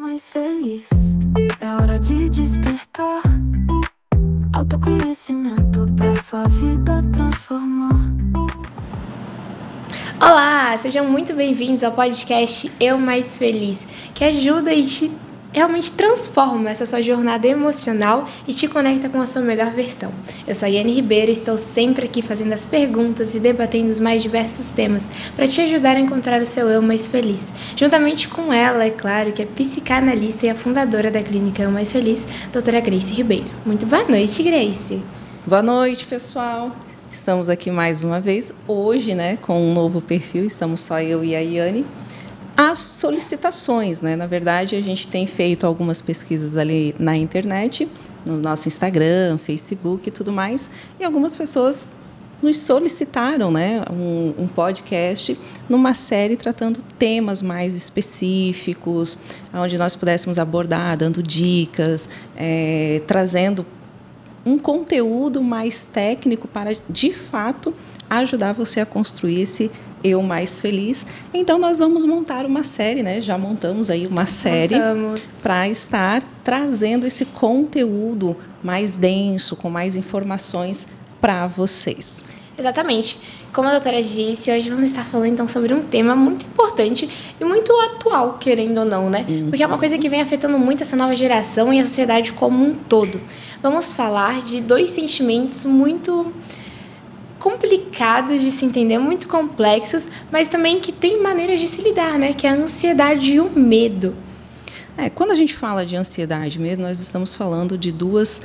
Mais feliz, é hora de despertar. Autoconhecimento pra sua vida transformar. Olá, sejam muito bem-vindos ao podcast Eu Mais Feliz, que ajuda e te realmente transforma essa sua jornada emocional e te conecta com a sua melhor versão. Eu sou a Yane Ribeiro e estou sempre aqui fazendo as perguntas e debatendo os mais diversos temas para te ajudar a encontrar o seu eu mais feliz. Juntamente com ela, é claro, que é psicanalista e a fundadora da clínica Eu Mais Feliz, doutora Grace Ribeiro. Muito boa noite, Grace. Boa noite, pessoal. Estamos aqui mais uma vez, hoje, com um novo perfil, estamos só eu e a Yane. As solicitações, na verdade, a gente tem feito algumas pesquisas ali na internet, no nosso Instagram, Facebook e tudo mais, e algumas pessoas nos solicitaram, um podcast numa série tratando temas mais específicos, onde nós pudéssemos abordar, dando dicas, trazendo um conteúdo mais técnico para, de fato, ajudar você a construir esse eu mais feliz. Então, nós vamos montar uma série, já montamos aí uma série para estar trazendo esse conteúdo mais denso, com mais informações para vocês. Exatamente. Como a doutora disse, hoje vamos estar falando então sobre um tema muito importante e muito atual, querendo ou não, Porque é uma coisa que vem afetando muito essa nova geração e a sociedade como um todo. Vamos falar de dois sentimentos muito complicados de se entender, muito complexos, mas também que tem maneiras de se lidar, que é a ansiedade e o medo. Quando a gente fala de ansiedade e medo, nós estamos falando de duas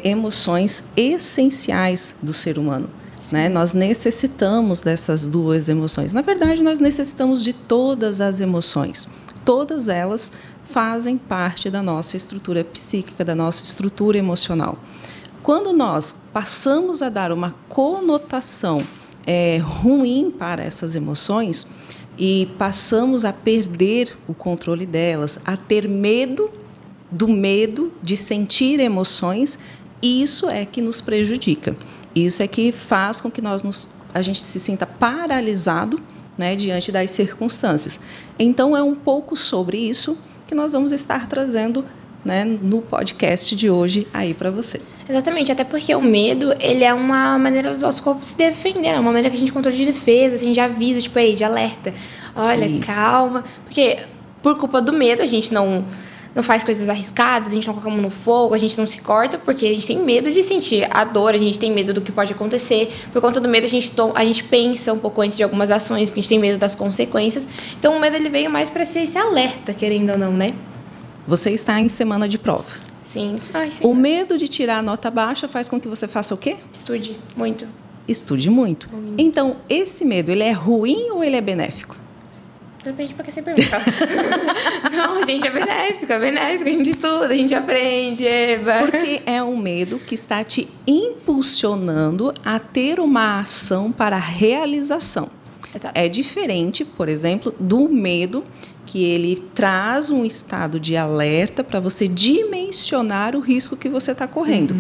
emoções essenciais do ser humano. Nós necessitamos dessas duas emoções. Na verdade, nós necessitamos de todas as emoções. Todas elas fazem parte da nossa estrutura psíquica, da nossa estrutura emocional. Quando nós passamos a dar uma conotação ruim para essas emoções e passamos a perder o controle delas, a ter medo do medo de sentir emoções, isso é que nos prejudica. Isso é que faz com que a gente se sinta paralisado, diante das circunstâncias. Então, é um pouco sobre isso que nós vamos estar trazendo no podcast de hoje aí para você. Exatamente, até porque o medo, ele é uma maneira do nosso corpo se defender, é uma maneira que a gente controla de defesa, assim, de aviso, de alerta. Olha, isso. Calma, porque por culpa do medo a gente não faz coisas arriscadas, a gente não coloca a mão no fogo, a gente não se corta, porque a gente tem medo de sentir a dor, a gente tem medo do que pode acontecer. Por conta do medo, a gente pensa um pouco antes de algumas ações, porque a gente tem medo das consequências. Então, o medo ele veio mais para ser esse alerta, querendo ou não, Você está em semana de prova. Sim. Sim. O medo de tirar a nota baixa faz com que você faça o quê? Estude muito. Estude muito. Então, esse medo, ele é ruim ou ele é benéfico? Depende para que você pergunta. Não, gente, é benéfico, a gente estuda, a gente aprende, Porque é um medo que está te impulsionando a ter uma ação para a realização. Exato. É diferente, por exemplo, do medo que ele traz um estado de alerta para você dimensionar o risco que você está correndo.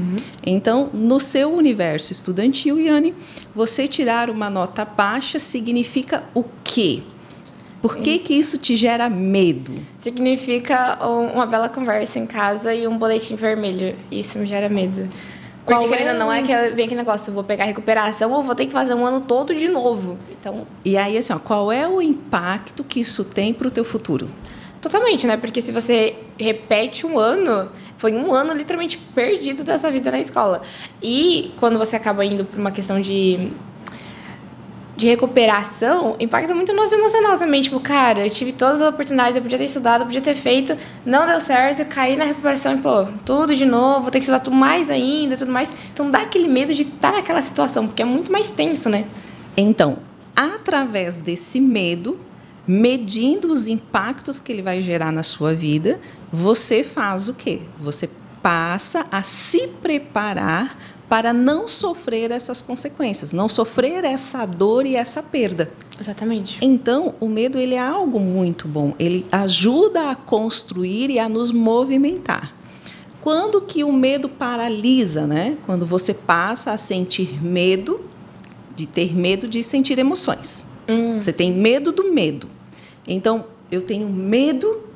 Então, no seu universo estudantil, Yane, você tirar uma nota baixa significa o quê? Por que isso te gera medo? Significa uma bela conversa em casa e um boletim vermelho. Isso me gera medo. Porque querendo não é que vem aquele negócio, eu vou pegar recuperação ou vou ter que fazer um ano todo de novo. Então... E aí, assim, qual é o impacto que isso tem para o teu futuro? Totalmente, Porque se você repete um ano, foi um ano literalmente perdido da sua vida na escola. E quando você acaba indo por uma questão de recuperação, impacta muito o nosso emocional também. Cara, eu tive todas as oportunidades, eu podia ter estudado, eu podia ter feito, não deu certo, caí na recuperação e, tudo de novo, vou ter que estudar tudo mais ainda, tudo mais. Então, dá aquele medo de estar naquela situação, porque é muito mais tenso, Então, através desse medo, medindo os impactos que ele vai gerar na sua vida, você faz o quê? Você passa a se preparar para não sofrer essas consequências, não sofrer essa dor e essa perda. Exatamente. Então, o medo ele é algo muito bom. Ele ajuda a construir e a nos movimentar. Quando que o medo paralisa, Quando você passa a sentir medo, de ter medo de sentir emoções. Você tem medo do medo. Então, eu tenho medo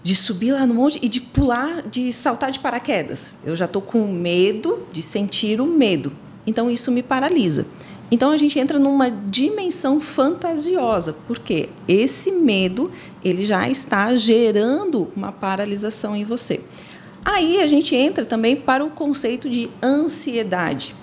de subir lá no monte e de pular, de saltar de paraquedas. Eu já estou com medo de sentir o medo. Então, isso me paralisa. Então, a gente entra numa dimensão fantasiosa, porque esse medo ele já está gerando uma paralisação em você. Aí, a gente entra também para o conceito de ansiedade.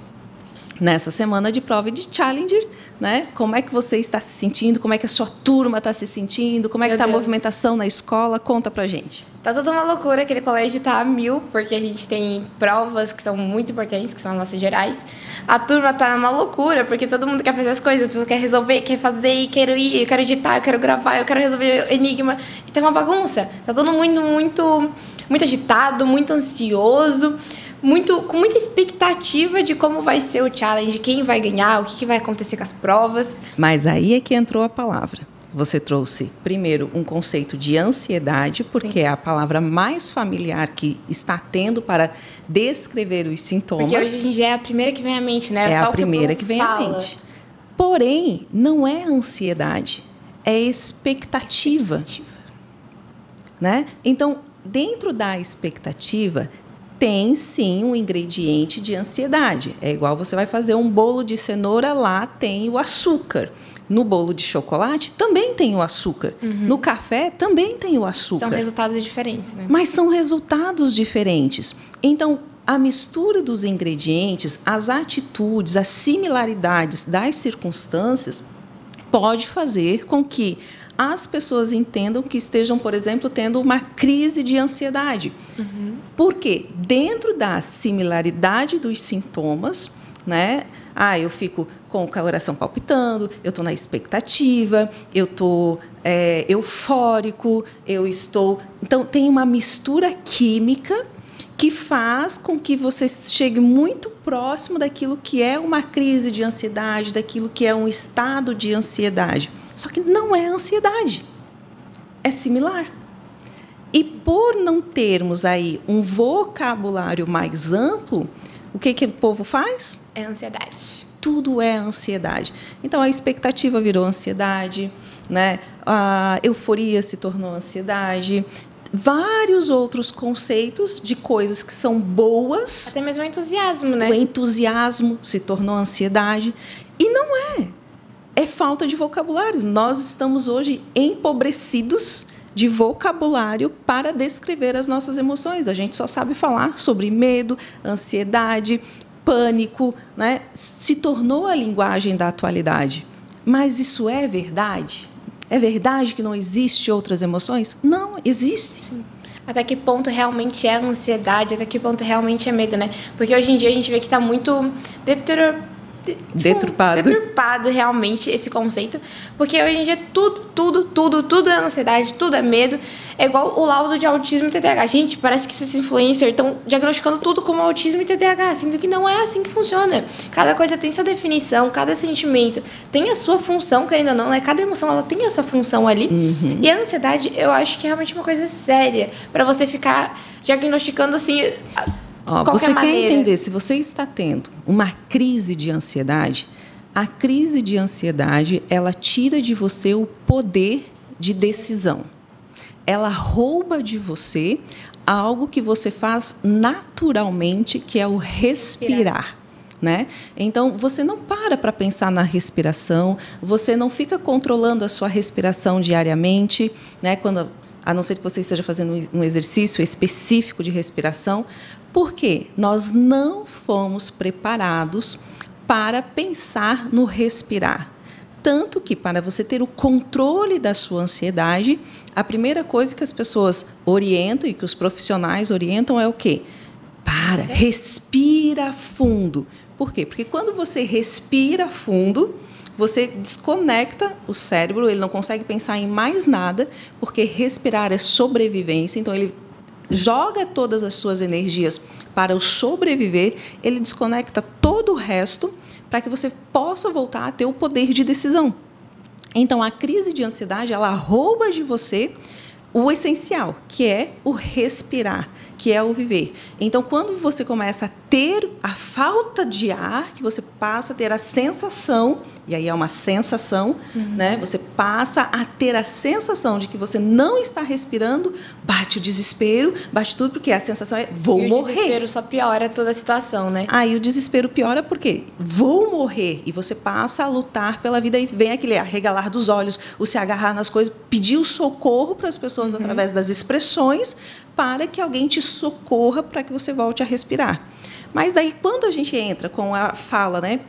Nessa semana de prova e de Challenger, né? Como é que você está se sentindo? Como é que a sua turma está se sentindo? Como é que está a movimentação na escola? Conta pra gente. Tá toda uma loucura, aquele colégio tá a 1000, porque a gente tem provas que são muito importantes, que são as nossas gerais. A turma tá uma loucura, porque todo mundo quer fazer as coisas, a pessoa quer resolver, quer fazer, e quero ir, eu quero editar, eu quero gravar, eu quero resolver enigma. E tá uma bagunça. Tá todo mundo muito agitado, muito ansioso. Com muita expectativa de como vai ser o challenge, quem vai ganhar, o que vai acontecer com as provas. Mas aí é que entrou a palavra. Você trouxe, primeiro, um conceito de ansiedade, porque Sim. é a palavra mais familiar que está tendo para descrever os sintomas. Porque hoje em dia é a primeira que vem à mente, né? É a primeira que vem à mente. Porém, não é ansiedade, é expectativa. Né? Então, dentro da expectativa, tem sim um ingrediente de ansiedade. É igual você vai fazer um bolo de cenoura, lá tem o açúcar. No bolo de chocolate também tem o açúcar. No café também tem o açúcar. São resultados diferentes, né? Mas são resultados diferentes. Então, a mistura dos ingredientes, as atitudes, as similaridades das circunstâncias pode fazer com que as pessoas entendam que estejam, por exemplo, tendo uma crise de ansiedade. Porque dentro da similaridade dos sintomas, né? Eu fico com o coração palpitando, eu estou na expectativa, eu estou eufórico, eu estou... Então, tem uma mistura química que faz com que você chegue muito próximo daquilo que é uma crise de ansiedade, daquilo que é um estado de ansiedade. Só que não é ansiedade, é similar. E por não termos aí um vocabulário mais amplo, o que o povo faz? É ansiedade. Tudo é ansiedade. Então, a expectativa virou ansiedade, né? A euforia se tornou ansiedade. Vários outros conceitos de coisas que são boas. Até mesmo o entusiasmo, né? O entusiasmo se tornou ansiedade. E não é. É falta de vocabulário. Nós estamos hoje empobrecidos de vocabulário para descrever as nossas emoções. A gente só sabe falar sobre medo, ansiedade, pânico, né? Se tornou a linguagem da atualidade. Mas isso é verdade? É verdade que não existe outras emoções? Não, existe. Sim. Até que ponto realmente é ansiedade, até que ponto realmente é medo, né? Porque hoje em dia a gente vê que está muito deturpado realmente esse conceito, porque hoje em dia tudo é ansiedade, tudo é medo. É igual o laudo de autismo e TDAH. Gente, parece que esses influencers estão diagnosticando tudo como autismo e TDAH, sendo que não é assim que funciona. Cada coisa tem sua definição, cada sentimento tem a sua função, querendo ou não, né? Cada emoção ela tem a sua função ali. E a ansiedade, eu acho que é realmente uma coisa séria para você ficar diagnosticando assim. Você quer entender, se você está tendo uma crise de ansiedade, a crise de ansiedade, ela tira de você o poder de decisão. Ela rouba de você algo que você faz naturalmente, que é o respirar. Né? Então, você não para pensar na respiração, você não fica controlando a sua respiração diariamente, né? A não ser que você esteja fazendo um exercício específico de respiração. Por quê? Nós não fomos preparados para pensar no respirar. Tanto que, para você ter o controle da sua ansiedade, a primeira coisa que as pessoas orientam e que os profissionais orientam é o quê? Respira fundo. Por quê? Porque quando você respira fundo, você desconecta o cérebro, ele não consegue pensar em mais nada, porque respirar é sobrevivência, então ele joga todas as suas energias para o sobreviver, ele desconecta todo o resto para que você possa voltar a ter o poder de decisão. Então, a crise de ansiedade, ela rouba de você o essencial, que é o respirar, que é o viver. Então, quando você começa a ter a falta de ar, que você passa a ter a sensação, e aí é uma sensação, né? Você passa a ter a sensação de que você não está respirando, bate o desespero, bate tudo, porque a sensação é vou morrer. O desespero só piora toda a situação, né? Aí o desespero piora porque vou morrer, e você passa a lutar pela vida, e vem aquele arregalar dos olhos, o se agarrar nas coisas, pedir o socorro para as pessoas através das expressões, para que alguém te socorra para que você volte a respirar. Mas daí, quando a gente entra com a fala, né?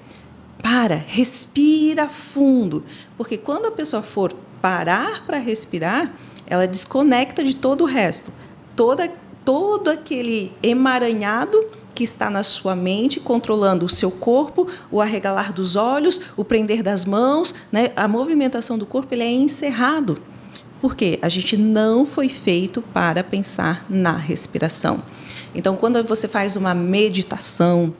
Respira fundo. Porque quando a pessoa for parar para respirar, ela desconecta de todo o resto. Todo aquele emaranhado que está na sua mente, controlando o seu corpo, o arregalar dos olhos, o prender das mãos, né? A movimentação do corpo, ele é encerrado. Por quê? A gente não foi feito para pensar na respiração. Então, quando você faz uma meditação,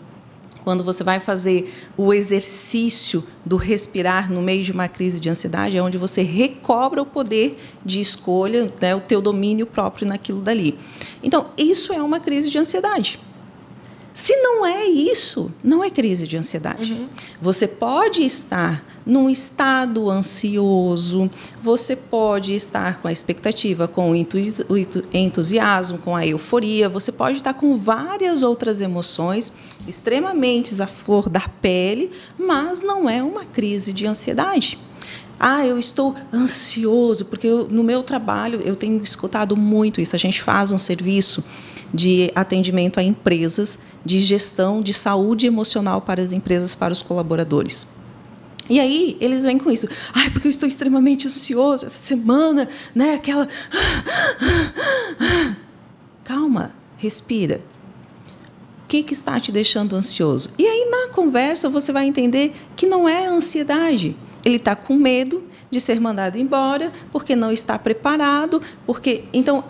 quando você vai fazer o exercício do respirar no meio de uma crise de ansiedade, é onde você recobra o poder de escolha, né, o teu domínio próprio naquilo dali. Então, isso é uma crise de ansiedade. Se não é isso, não é crise de ansiedade. Você pode estar num estado ansioso, você pode estar com a expectativa, com o entusiasmo, com a euforia, você pode estar com várias outras emoções extremamente à flor da pele, mas não é uma crise de ansiedade. Eu estou ansioso, porque no meu trabalho eu tenho escutado muito isso. A gente faz um serviço de atendimento a empresas, de gestão de saúde emocional para as empresas, para os colaboradores. E aí eles vêm com isso. Porque eu estou extremamente ansioso essa semana, né? Aquela... Calma, respira. O que está te deixando ansioso? E aí, na conversa, você vai entender que não é ansiedade. Ele está com medo de ser mandado embora, porque não está preparado, porque... Então,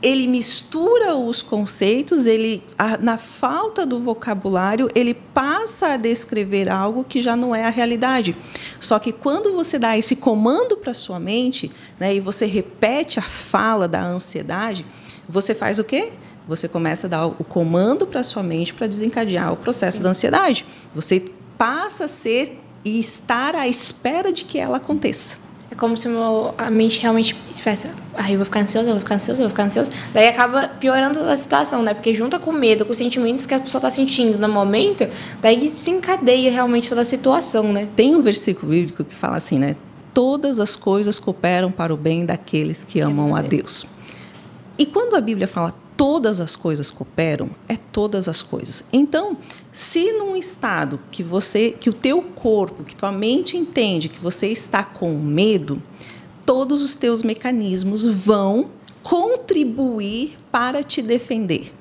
ele mistura os conceitos, na falta do vocabulário, ele passa a descrever algo que já não é a realidade. Só que quando você dá esse comando para a sua mente, né, e você repete a fala da ansiedade, você faz o quê? Você começa a dar o comando para a sua mente para desencadear o processo da ansiedade. Você passa a ser e estar à espera de que ela aconteça. É como se a mente realmente estivesse... eu vou ficar ansiosa, eu vou ficar ansiosa, eu vou ficar ansiosa. Daí acaba piorando a situação, né? Porque junta com o medo, com os sentimentos que a pessoa está sentindo no momento, daí desencadeia realmente toda a situação, né? Tem um versículo bíblico que fala assim, né? Todas as coisas cooperam para o bem daqueles que amam a Deus. E quando a Bíblia fala todas as coisas cooperam, é todas as coisas. Então, se num estado que o teu corpo, que tua mente entende que você está com medo, todos os teus mecanismos vão contribuir para te defender.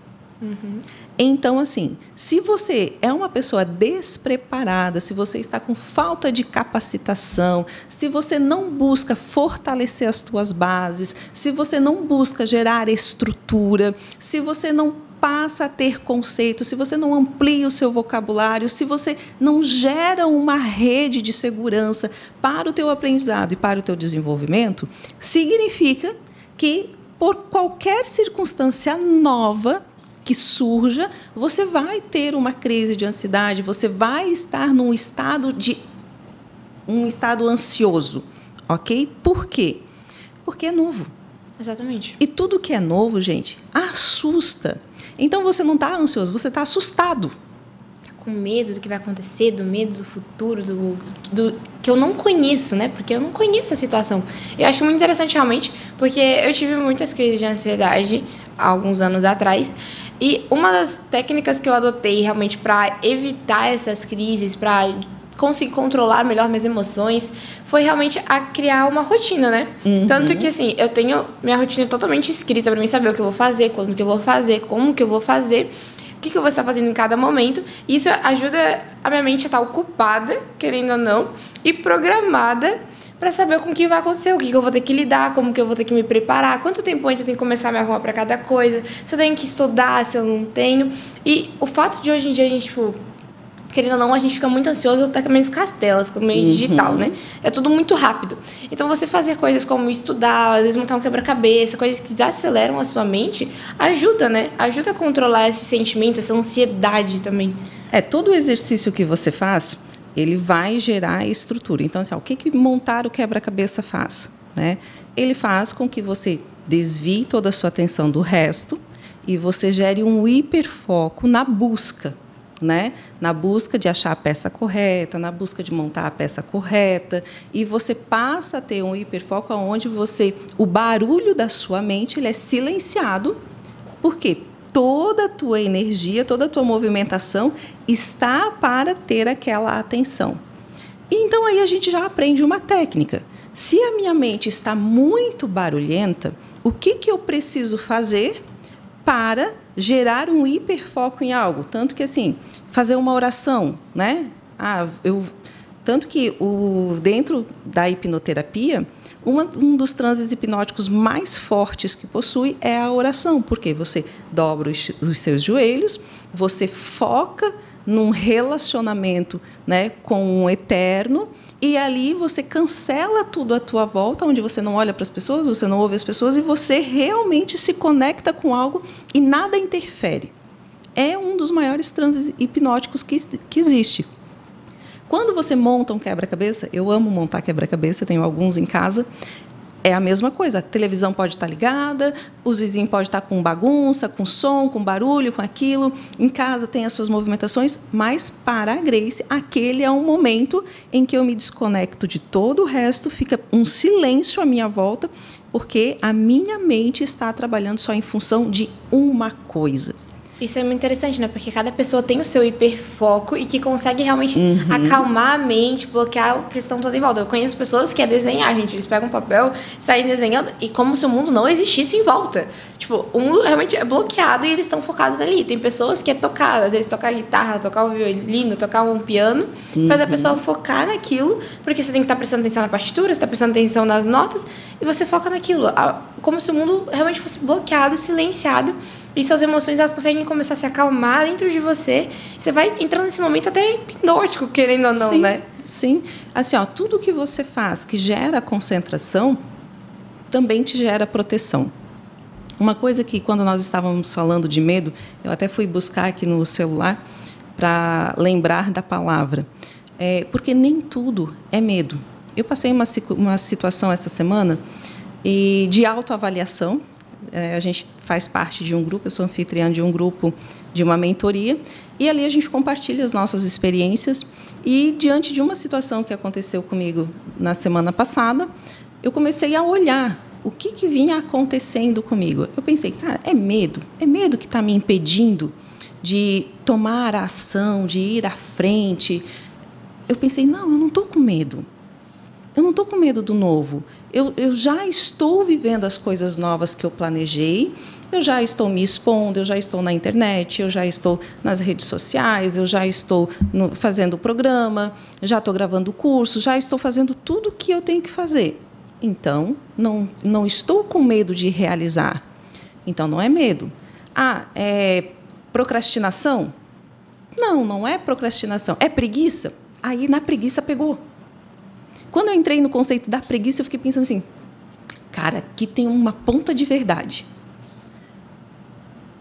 Então, assim, se você é uma pessoa despreparada, se você está com falta de capacitação, se você não busca fortalecer as tuas bases, se você não busca gerar estrutura, se você não passa a ter conceitos, se você não amplia o seu vocabulário, se você não gera uma rede de segurança para o teu aprendizado e para o teu desenvolvimento, significa que, por qualquer circunstância nova que surja, você vai ter uma crise de ansiedade, você vai estar num estado ansioso, ok? Por quê? Porque é novo. Exatamente. E tudo que é novo, gente, assusta. Então, você não está ansioso, você está assustado. Com medo do que vai acontecer, do medo do futuro, do que eu não conheço, né? Porque eu não conheço a situação. Eu acho muito interessante, realmente, porque eu tive muitas crises de ansiedade há alguns anos atrás. E uma das técnicas que eu adotei realmente para evitar essas crises, para conseguir controlar melhor minhas emoções, foi realmente a criar uma rotina, né? Tanto que, assim, eu tenho minha rotina totalmente escrita para mim saber o que eu vou fazer, quando que eu vou fazer, como que eu vou fazer, o que eu vou estar fazendo em cada momento. Isso ajuda a minha mente a estar ocupada, querendo ou não, e programada para saber com o que vai acontecer, o que eu vou ter que lidar, como que eu vou ter que me preparar, quanto tempo antes eu tenho que começar a me arrumar para cada coisa, se eu tenho que estudar, se eu não tenho. E o fato de hoje em dia a gente, querendo ou não, a gente fica muito ansioso até com as castelas, com o meio digital, né? É tudo muito rápido. Então, você fazer coisas como estudar, às vezes montar um quebra-cabeça, coisas que desaceleram a sua mente, ajuda, né? Ajuda a controlar esses sentimentos, essa ansiedade também. Todo exercício que você faz, ele vai gerar estrutura. Então, assim, o que montar o quebra-cabeça faz? Né? Ele faz com que você desvie toda a sua atenção do resto e você gere um hiperfoco na busca, né? Na busca de achar a peça correta, na busca de montar a peça correta, e você passa a ter um hiperfoco onde o barulho da sua mente ele é silenciado, porque toda a tua energia, toda a tua movimentação está para ter aquela atenção. E então aí a gente já aprende uma técnica. Se a minha mente está muito barulhenta, o que eu preciso fazer para gerar um hiperfoco em algo? Tanto que, assim, fazer uma oração, né? Tanto que dentro da hipnoterapia, um dos transes hipnóticos mais fortes que possui é a oração, porque você dobra os seus joelhos, você foca num relacionamento, né, com o eterno, e ali você cancela tudo à tua volta, onde você não olha para as pessoas, você não ouve as pessoas, e você realmente se conecta com algo e nada interfere. É um dos maiores transes hipnóticos que existe. Quando você monta um quebra-cabeça, eu amo montar quebra-cabeça, tenho alguns em casa, é a mesma coisa. A televisão pode estar ligada, os vizinhos podem estar com bagunça, com som, com barulho, com aquilo. Em casa tem as suas movimentações, mas para a Grace, aquele é um momento em que eu me desconecto de todo o resto, fica um silêncio à minha volta, porque a minha mente está trabalhando só em função de uma coisa. Isso é muito interessante, né? Porque cada pessoa tem o seu hiperfoco e que consegue realmente acalmar a mente, bloquear a questão toda em volta. Eu conheço pessoas que é desenhar, gente. Eles pegam um papel, saem desenhando e como se o mundo não existisse em volta. Tipo, o mundo realmente é bloqueado e eles estão focados ali. Tem pessoas que é tocar, às vezes tocar guitarra, tocar um violino, tocar um piano, faz a pessoa focar naquilo, porque você tem que estar prestando atenção na partitura, você está prestando atenção nas notas e você foca naquilo. Como se o mundo realmente fosse bloqueado, silenciado. E suas emoções, elas conseguem começar a se acalmar dentro de você. Você vai entrando nesse momento até hipnótico, querendo ou não, sim, né? Sim. Assim, tudo que você faz que gera concentração, também te gera proteção. Uma coisa que, quando nós estávamos falando de medo, eu até fui buscar aqui no celular para lembrar da palavra. Porque nem tudo é medo. Eu passei uma situação essa semana de autoavaliação. A gente faz parte de um grupo, eu sou anfitriã de um grupo de uma mentoria, e ali a gente compartilha as nossas experiências. E, diante de uma situação que aconteceu comigo na semana passada, eu comecei a olhar o que vinha acontecendo comigo. Eu pensei, cara, é medo que está me impedindo de tomar a ação, de ir à frente. Eu pensei, não, eu não estou com medo. Eu não estou com medo do novo. Eu já estou vivendo as coisas novas que eu planejei, eu já estou me expondo, eu já estou na internet, eu já estou nas redes sociais, eu já estou fazendo o programa, já estou gravando o curso, já estou fazendo tudo o que eu tenho que fazer. Então, não estou com medo de realizar. Então, não é medo. É procrastinação? Não é procrastinação. É preguiça? Aí, na preguiça, pegou. Quando eu entrei no conceito da preguiça, eu fiquei pensando assim, cara, aqui tem uma ponta de verdade.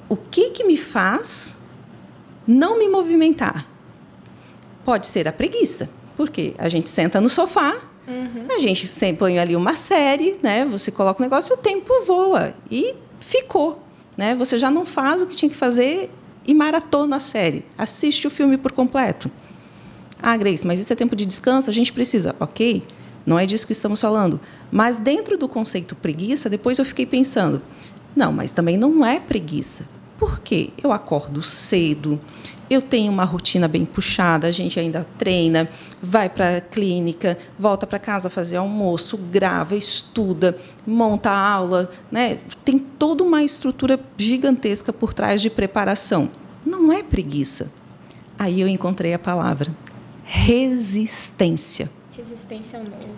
O que me faz não me movimentar? Pode ser a preguiça, porque a gente senta no sofá, a gente sempre põe ali uma série, né? Você coloca o negócio e o tempo voa. E ficou. Né? Você já não faz o que tinha que fazer e maratona a série. Assiste o filme por completo. Grace, mas isso é tempo de descanso, a gente precisa. Ok, não é disso que estamos falando. Mas dentro do conceito preguiça, depois eu fiquei pensando, não, mas também não é preguiça. Por quê? Eu acordo cedo, eu tenho uma rotina bem puxada, a gente ainda treina, vai para a clínica, volta para casa fazer almoço, grava, estuda, monta a aula, né? Tem toda uma estrutura gigantesca por trás de preparação. Não é preguiça. Aí eu encontrei a palavra. Resistência. Resistência ao novo.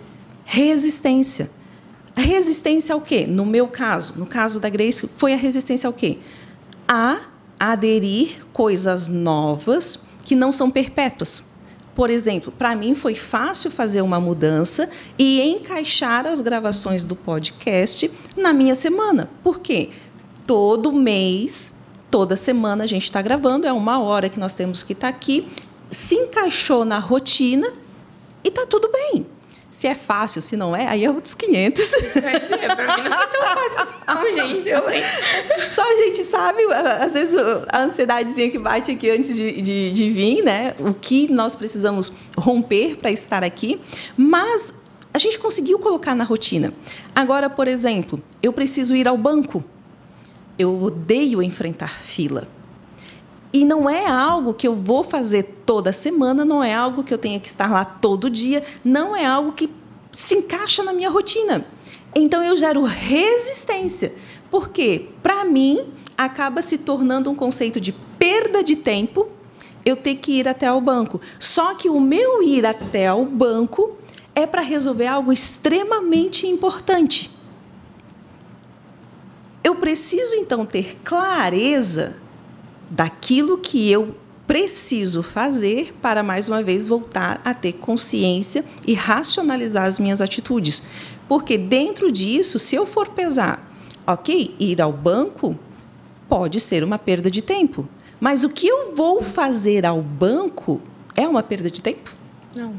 Resistência. A resistência ao quê? No meu caso, no caso da Grace, foi a resistência ao quê? A aderir coisas novas que não são perpétuas. Por exemplo, para mim foi fácil fazer uma mudança e encaixar as gravações do podcast na minha semana. Por quê? Todo mês, toda semana a gente está gravando, é 1 hora que nós temos que estar aqui, se encaixou na rotina e está tudo bem. Se é fácil, se não é, aí é outros 500. Para mim não foi tão fácil assim, não, gente. Só a gente sabe, às vezes, a ansiedadezinha que bate aqui antes de vir, né? O que nós precisamos romper para estar aqui. Mas a gente conseguiu colocar na rotina. Agora, por exemplo, eu preciso ir ao banco. Eu odeio enfrentar fila. E não é algo que eu vou fazer toda semana, não é algo que eu tenha que estar lá todo dia, não é algo que se encaixa na minha rotina. Então, eu gero resistência, porque, para mim, acaba se tornando um conceito de perda de tempo eu ter que ir até ao banco. Só que o meu ir até ao banco é para resolver algo extremamente importante. Eu preciso, então, ter clareza daquilo que eu preciso fazer para, mais uma vez, voltar a ter consciência e racionalizar as minhas atitudes. Porque, dentro disso, se eu for pesar, ok, ir ao banco pode ser uma perda de tempo. Mas o que eu vou fazer ao banco é uma perda de tempo? Não.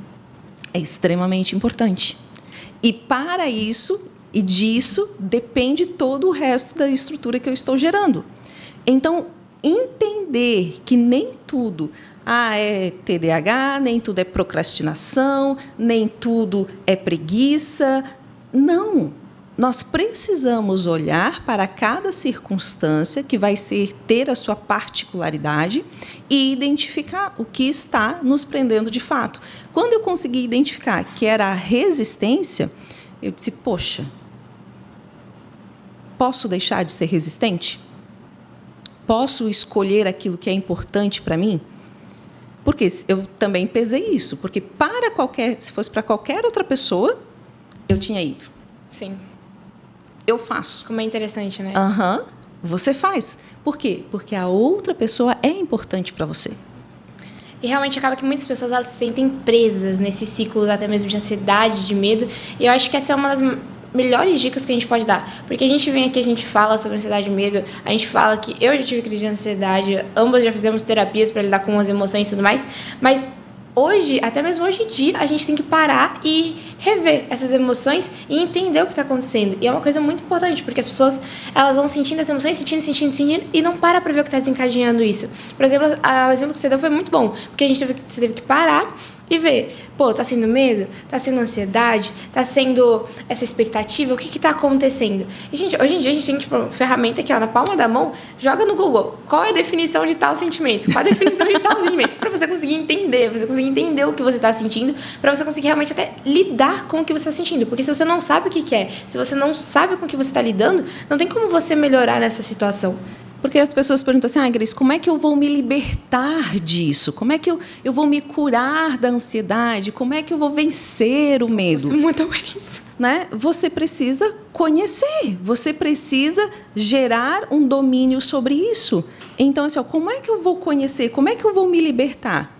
É extremamente importante. E, para isso e disso, depende todo o resto da estrutura que eu estou gerando. Então, entender que nem tudo é TDAH, nem tudo é procrastinação, nem tudo é preguiça. Não. Nós precisamos olhar para cada circunstância que vai ter a sua particularidade e identificar o que está nos prendendo de fato. Quando eu consegui identificar que era a resistência, eu disse, poxa, posso deixar de ser resistente? Posso escolher aquilo que é importante para mim? Porque eu também pesei isso. Porque se fosse para qualquer outra pessoa, eu tinha ido. Sim. Eu faço. Como é interessante, né? Você faz. Por quê? Porque a outra pessoa é importante para você. E realmente acaba que muitas pessoas elas se sentem presas nesse ciclo até mesmo de ansiedade, de medo. E eu acho que essa é uma das melhores dicas que a gente pode dar. Porque a gente vem aqui, a gente fala sobre ansiedade e medo, a gente fala que eu já tive crise de ansiedade, ambas já fizemos terapias para lidar com as emoções e tudo mais, mas hoje, até mesmo hoje em dia, a gente tem que parar e rever essas emoções e entender o que está acontecendo. E é uma coisa muito importante, porque as pessoas elas vão sentindo as emoções, sentindo, e não para ver o que está desencadeando isso. Por exemplo, o exemplo que você deu foi muito bom, porque você teve que parar e ver, tá sendo medo? Tá sendo ansiedade? Tá sendo essa expectativa? O que tá acontecendo? E, gente, hoje em dia a gente tem, uma ferramenta aqui, na palma da mão, joga no Google, qual é a definição de tal sentimento? Qual a definição de tal sentimento? Pra você conseguir entender, o que você tá sentindo, pra você conseguir realmente até lidar com o que você tá sentindo. Porque se você não sabe o que é, se você não sabe com o que você tá lidando, não tem como você melhorar nessa situação. Porque as pessoas perguntam assim, Grace, como é que eu vou me libertar disso? Como é que eu vou me curar da ansiedade? Como é que eu vou vencer o medo? Muito isso. Né? Você precisa conhecer, você precisa gerar um domínio sobre isso. Então, assim, como é que eu vou conhecer? Como é que eu vou me libertar?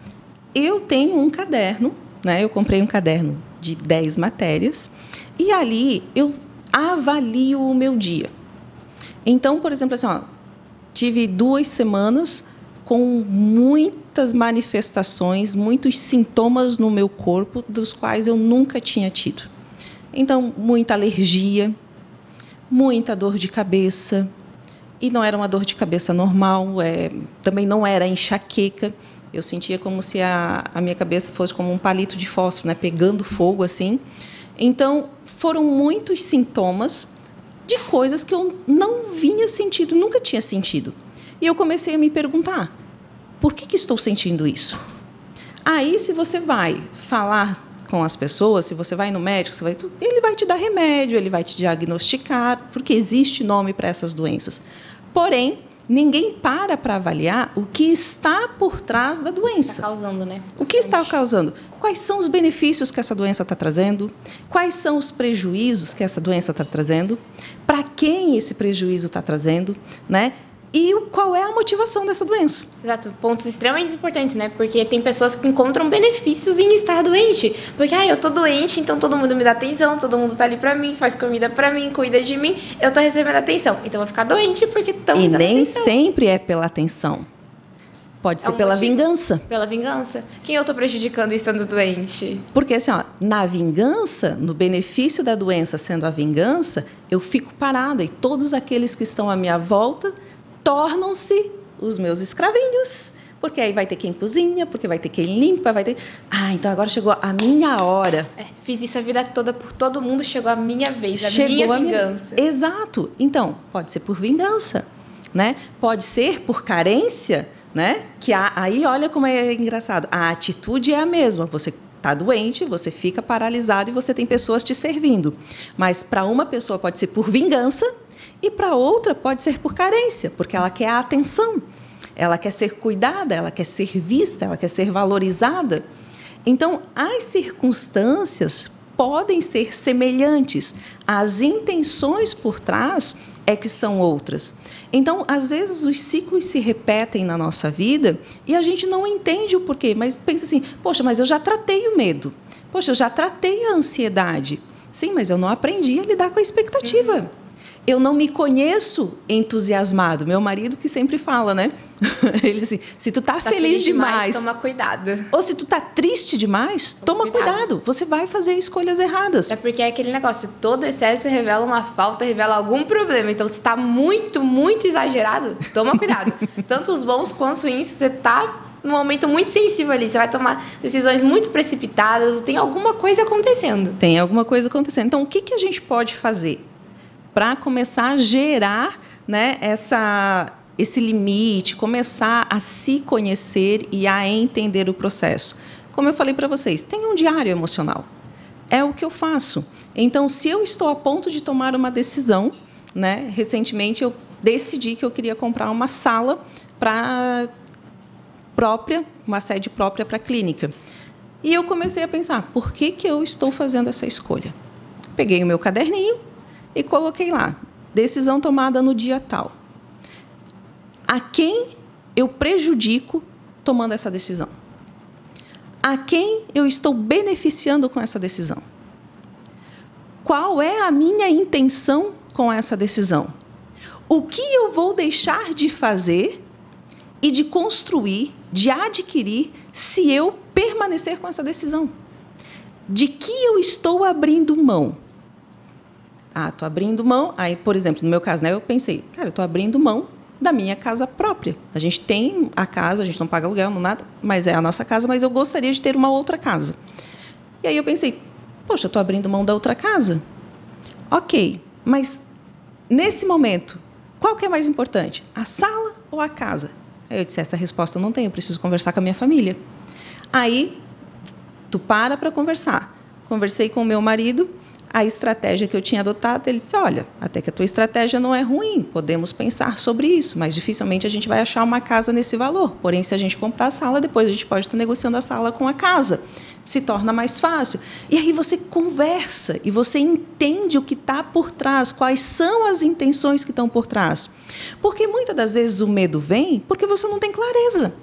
Eu tenho um caderno, né? Eu comprei um caderno de 10 matérias e ali eu avalio o meu dia. Então, por exemplo, assim, tive 2 semanas com muitas manifestações, muitos sintomas no meu corpo, dos quais eu nunca tinha tido. Então, muita alergia, muita dor de cabeça. E não era uma dor de cabeça normal, também não era enxaqueca. Eu sentia como se a minha cabeça fosse como um palito de fósforo, né, pegando fogo assim. Então, foram muitos sintomas de coisas que eu não vinha sentindo, nunca tinha sentido. E eu comecei a me perguntar, por que estou sentindo isso? Aí, se você vai falar com as pessoas, se você vai no médico, ele vai te dar remédio, ele vai te diagnosticar, porque existe nome para essas doenças. Porém, ninguém para avaliar o que está por trás da doença. Está causando, né? O que está causando? Quais são os benefícios que essa doença está trazendo? Quais são os prejuízos que essa doença está trazendo? Para quem esse prejuízo está trazendo? Né? e qual é a motivação dessa doença. Exato, pontos extremamente importantes, né? Porque tem pessoas que encontram benefícios em estar doente. Porque, eu tô doente, então todo mundo me dá atenção, todo mundo tá ali pra mim, faz comida pra mim, cuida de mim, eu tô recebendo atenção. Então eu vou ficar doente porque estão me dando atenção. E nem sempre é pela atenção. Pode ser pela vingança. Pela vingança. Quem eu tô prejudicando estando doente? Porque assim, na vingança, no benefício da doença sendo a vingança, eu fico parada e todos aqueles que estão à minha volta tornam-se os meus escravinhos. Porque aí vai ter quem cozinha, porque vai ter quem limpa, vai ter... então agora chegou a minha hora. Fiz isso a vida toda por todo mundo, chegou a minha vez, minha vingança. Exato. Então, pode ser por vingança, né? Pode ser por carência, né? Que aí olha como é engraçado. A atitude é a mesma. Você está doente, você fica paralisado e você tem pessoas te servindo. Mas para uma pessoa pode ser por vingança e para outra pode ser por carência, porque ela quer a atenção, ela quer ser cuidada, ela quer ser vista, ela quer ser valorizada. Então, as circunstâncias podem ser semelhantes, as intenções por trás é que são outras. Então, às vezes, os ciclos se repetem na nossa vida e a gente não entende o porquê, mas pensa assim, poxa, mas eu já tratei o medo, poxa, eu já tratei a ansiedade. Sim, mas eu não aprendi a lidar com a expectativa. Eu não me conheço entusiasmado. Meu marido que sempre fala, né? Ele assim, se tu tá feliz demais, toma cuidado. Ou se tu tá triste demais, toma cuidado. Você vai fazer escolhas erradas. É porque é aquele negócio, todo excesso revela uma falta, revela algum problema. Então, se tá muito, muito exagerado, toma cuidado. Tanto os bons quanto os ruins, você tá num momento muito sensível ali. Você vai tomar decisões muito precipitadas, tem alguma coisa acontecendo. Tem alguma coisa acontecendo. Então, o que a gente pode fazer para começar a gerar, né, esse limite, começar a se conhecer e a entender o processo? Como eu falei para vocês, tem um diário emocional. É o que eu faço. Então, se eu estou a ponto de tomar uma decisão, né, recentemente eu decidi que eu queria comprar uma sala uma sede própria para a clínica. E eu comecei a pensar, por que eu estou fazendo essa escolha? Peguei o meu caderninho e coloquei lá, decisão tomada no dia tal. A quem eu prejudico tomando essa decisão? A quem eu estou beneficiando com essa decisão? Qual é a minha intenção com essa decisão? O que eu vou deixar de fazer e de construir, de adquirir, se eu permanecer com essa decisão? De que eu estou abrindo mão? Estou abrindo mão. Aí, por exemplo, no meu caso, né, eu pensei, eu estou abrindo mão da minha casa própria. A gente tem a casa, a gente não paga aluguel, não nada, mas é a nossa casa, mas eu gostaria de ter uma outra casa. E aí eu pensei, poxa, eu estou abrindo mão da outra casa. Ok, mas nesse momento, qual que é mais importante? A sala ou a casa? Aí eu disse, essa resposta eu não tenho, eu preciso conversar com a minha família. Aí, tu para conversar. Conversei com o meu marido, a estratégia que eu tinha adotado, ele disse, olha, até que a tua estratégia não é ruim, podemos pensar sobre isso, mas dificilmente a gente vai achar uma casa nesse valor. Porém, se a gente comprar a sala, depois a gente pode estar negociando a sala com a casa. Se torna mais fácil. E aí você conversa e você entende o que está por trás, quais são as intenções que estão por trás. Porque muitas das vezes o medo vem porque você não tem clareza.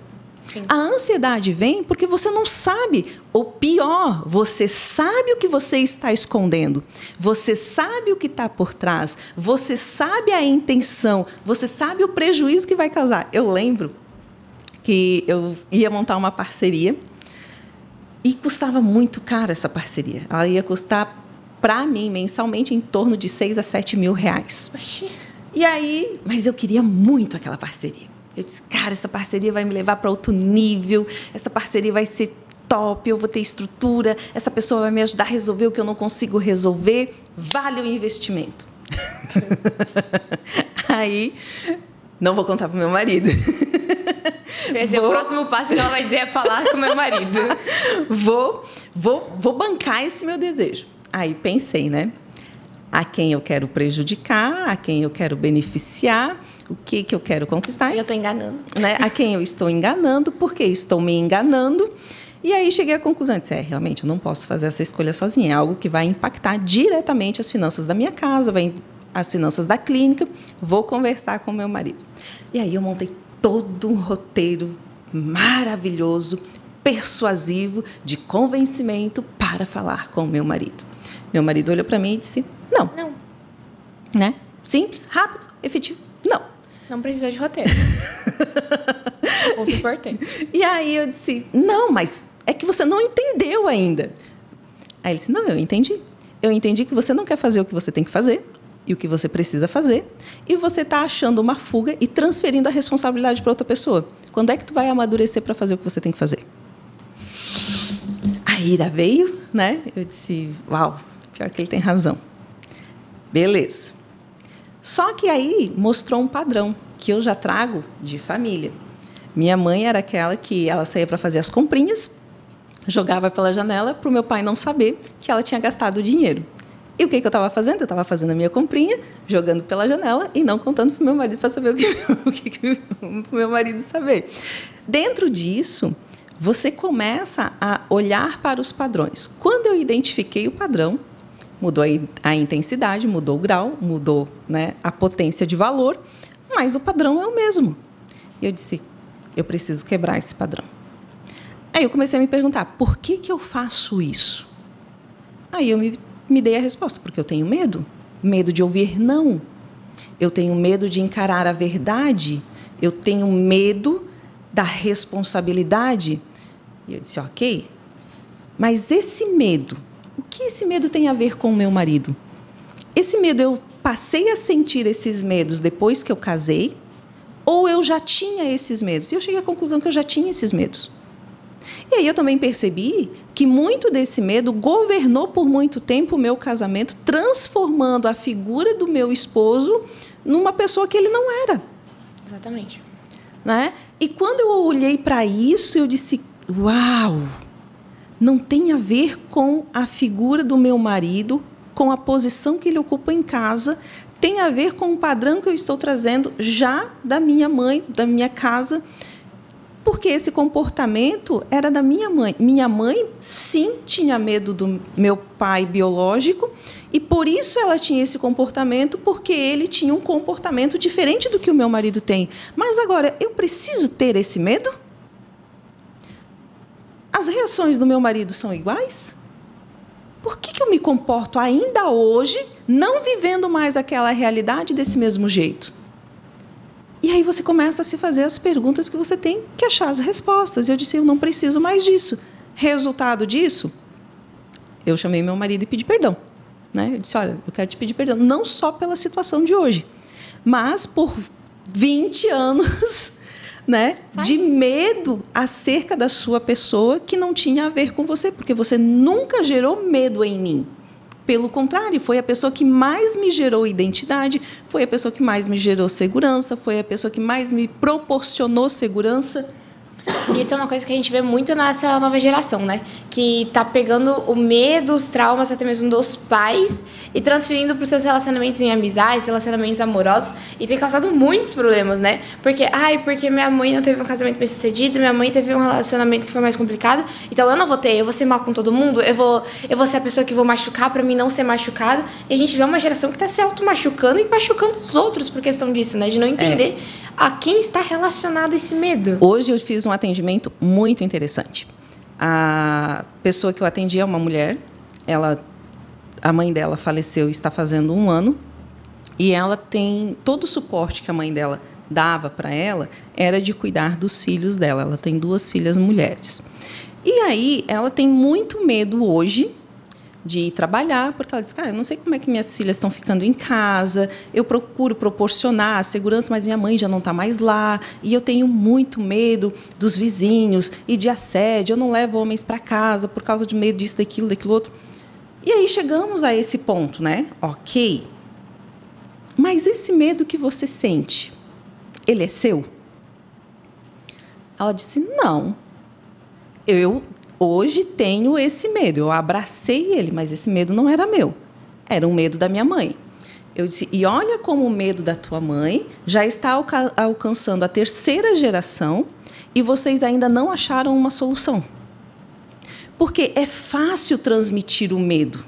Sim. A ansiedade vem porque você não sabe, ou pior, você sabe o que você está escondendo, você sabe o que está por trás, você sabe a intenção, você sabe o prejuízo que vai causar. Eu lembro que eu ia montar uma parceria e custava muito caro essa parceria. Ela ia custar, para mim, mensalmente, em torno de 6 a 7 mil reais. Oxi. E aí, mas eu queria muito aquela parceria. Eu disse, essa parceria vai me levar para outro nível, essa parceria vai ser top, eu vou ter estrutura, essa pessoa vai me ajudar a resolver o que eu não consigo resolver, vale o investimento. Aí, não vou contar para o meu marido. Quer dizer, o próximo passo que ela vai dizer é falar com o meu marido. Vou bancar esse meu desejo. Aí pensei, né? A quem eu quero prejudicar, a quem eu quero beneficiar, o que eu quero conquistar. Eu estou enganando. Né? A quem eu estou enganando, porque estou me enganando. E aí cheguei à conclusão, disse, realmente, eu não posso fazer essa escolha sozinha. É algo que vai impactar diretamente as finanças da minha casa, vai as finanças da clínica, vou conversar com meu marido. E aí eu montei todo um roteiro maravilhoso, persuasivo, de convencimento para falar com o meu marido. Meu marido olhou para mim e disse, não. Né? Simples, rápido, efetivo, não. Não precisa de roteiro. Ponto importante. E aí eu disse, não, mas é que você não entendeu ainda. Aí ele disse, não, eu entendi. Eu entendi que você não quer fazer o que você tem que fazer e o que você precisa fazer, e você está achando uma fuga e transferindo a responsabilidade para outra pessoa. Quando é que tu vai amadurecer para fazer o que você tem que fazer? A ira veio, né? Eu disse, uau, pior que ele tem razão. Beleza. Só que aí mostrou um padrão que eu já trago de família. Minha mãe era aquela que ela saía para fazer as comprinhas, jogava pela janela para o meu pai não saber que ela tinha gastado o dinheiro. E o que eu estava fazendo? Eu estava fazendo a minha comprinha, jogando pela janela e não contando para o meu marido para saber o que o meu marido saber. Dentro disso, você começa a olhar para os padrões. Quando eu identifiquei o padrão, mudou a intensidade, mudou o grau, mudou, né, a potência de valor, mas o padrão é o mesmo. E eu disse, eu preciso quebrar esse padrão. Aí eu comecei a me perguntar, por que eu faço isso? Aí eu me dei a resposta, porque eu tenho medo. Medo de ouvir não. Eu tenho medo de encarar a verdade. Eu tenho medo da responsabilidade. E eu disse, ok, mas esse medo, o que esse medo tem a ver com o meu marido? Esse medo, eu passei a sentir esses medos depois que eu casei, ou eu já tinha esses medos? E eu cheguei à conclusão que eu já tinha esses medos. E aí eu também percebi que muito desse medo governou por muito tempo o meu casamento, transformando a figura do meu esposo numa pessoa que ele não era. Exatamente. Né? E quando eu olhei para isso, eu disse, uau, não tem a ver com a figura do meu marido, com a posição que ele ocupa em casa, tem a ver com o padrão que eu estou trazendo já da minha mãe, da minha casa, porque esse comportamento era da minha mãe. Minha mãe, sim, tinha medo do meu pai biológico, e por isso ela tinha esse comportamento, porque ele tinha um comportamento diferente do que o meu marido tem. Mas agora, eu preciso ter esse medo? As reações do meu marido são iguais? Por que eu me comporto ainda hoje, não vivendo mais aquela realidade desse mesmo jeito? E aí você começa a se fazer as perguntas que você tem que achar as respostas. E eu disse, eu não preciso mais disso. Resultado disso, eu chamei meu marido e pedi perdão. Né? Eu disse, olha, eu quero te pedir perdão, não só pela situação de hoje, mas por 20 anos, né, de medo acerca da sua pessoa que não tinha a ver com você, porque você nunca gerou medo em mim. Pelo contrário, foi a pessoa que mais me gerou identidade, foi a pessoa que mais me gerou segurança, foi a pessoa que mais me proporcionou segurança. Isso é uma coisa que a gente vê muito nessa nova geração, né? Que tá pegando o medo, os traumas até mesmo dos pais e transferindo para os seus relacionamentos em amizades, relacionamentos amorosos, e tem causado muitos problemas, né? Porque minha mãe não teve um casamento bem sucedido, minha mãe teve um relacionamento que foi mais complicado, então eu não vou ter, eu vou ser mal com todo mundo, eu vou ser a pessoa que vou machucar para mim não ser machucada. E a gente vê uma geração que tá se auto-machucando e machucando os outros por questão disso, né? De não entender a quem está relacionado esse medo. Hoje eu fiz um atendimento muito interessante. A pessoa que eu atendi é uma mulher, a mãe dela faleceu e está fazendo 1 ano, e ela tem todo o suporte que a mãe dela dava para ela era de cuidar dos filhos dela. Ela tem 2 filhas mulheres. E aí ela tem muito medo hoje de ir trabalhar, porque ela diz, eu não sei como é que minhas filhas estão ficando em casa, eu procuro proporcionar a segurança, mas minha mãe já não está mais lá, e eu tenho muito medo dos vizinhos e de assédio, eu não levo homens para casa por causa de medo disso, daquilo outro. E aí chegamos a esse ponto, né? Ok, mas esse medo que você sente, ele é seu? Ela disse, não, eu hoje tenho esse medo, eu abracei ele, mas esse medo não era meu, era um medo da minha mãe. Eu disse, e olha como o medo da tua mãe já está alcançando a 3ª geração e vocês ainda não acharam uma solução. Porque é fácil transmitir o medo.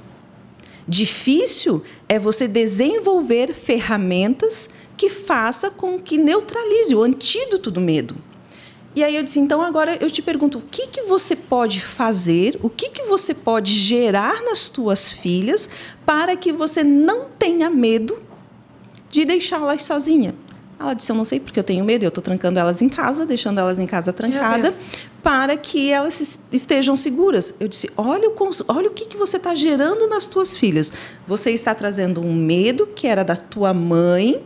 Difícil é você desenvolver ferramentas que faça com que neutralize o antídoto do medo. E aí eu disse, então agora eu te pergunto, o que você pode fazer, o que você pode gerar nas tuas filhas para que você não tenha medo de deixá-las sozinha? Ela disse, eu não sei porque eu tenho medo, eu estou trancando elas em casa, deixando elas em casa trancada, para que elas estejam seguras. Eu disse, olha o que você está gerando nas tuas filhas. Você está trazendo um medo que era da tua mãe,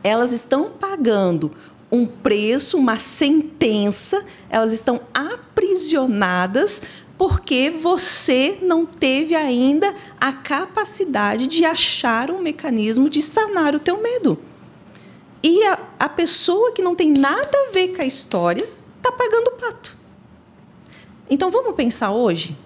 elas estão pagando um preço, uma sentença, elas estão aprisionadas porque você não teve ainda a capacidade de achar um mecanismo de sanar o teu medo. E a pessoa que não tem nada a ver com a história está pagando o pato. Então, vamos pensar hoje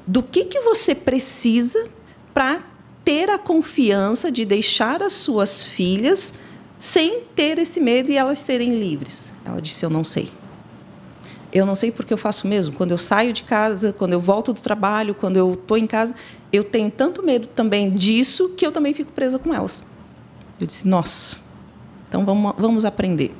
do que você precisa para ter a confiança de deixar as suas filhas sem ter esse medo e elas serem livres. Ela disse, eu não sei. Eu não sei porque eu faço mesmo. Quando eu saio de casa, quando eu volto do trabalho, quando eu estou em casa, eu tenho tanto medo também disso que eu também fico presa com elas. Eu disse, nossa... Então, vamos aprender.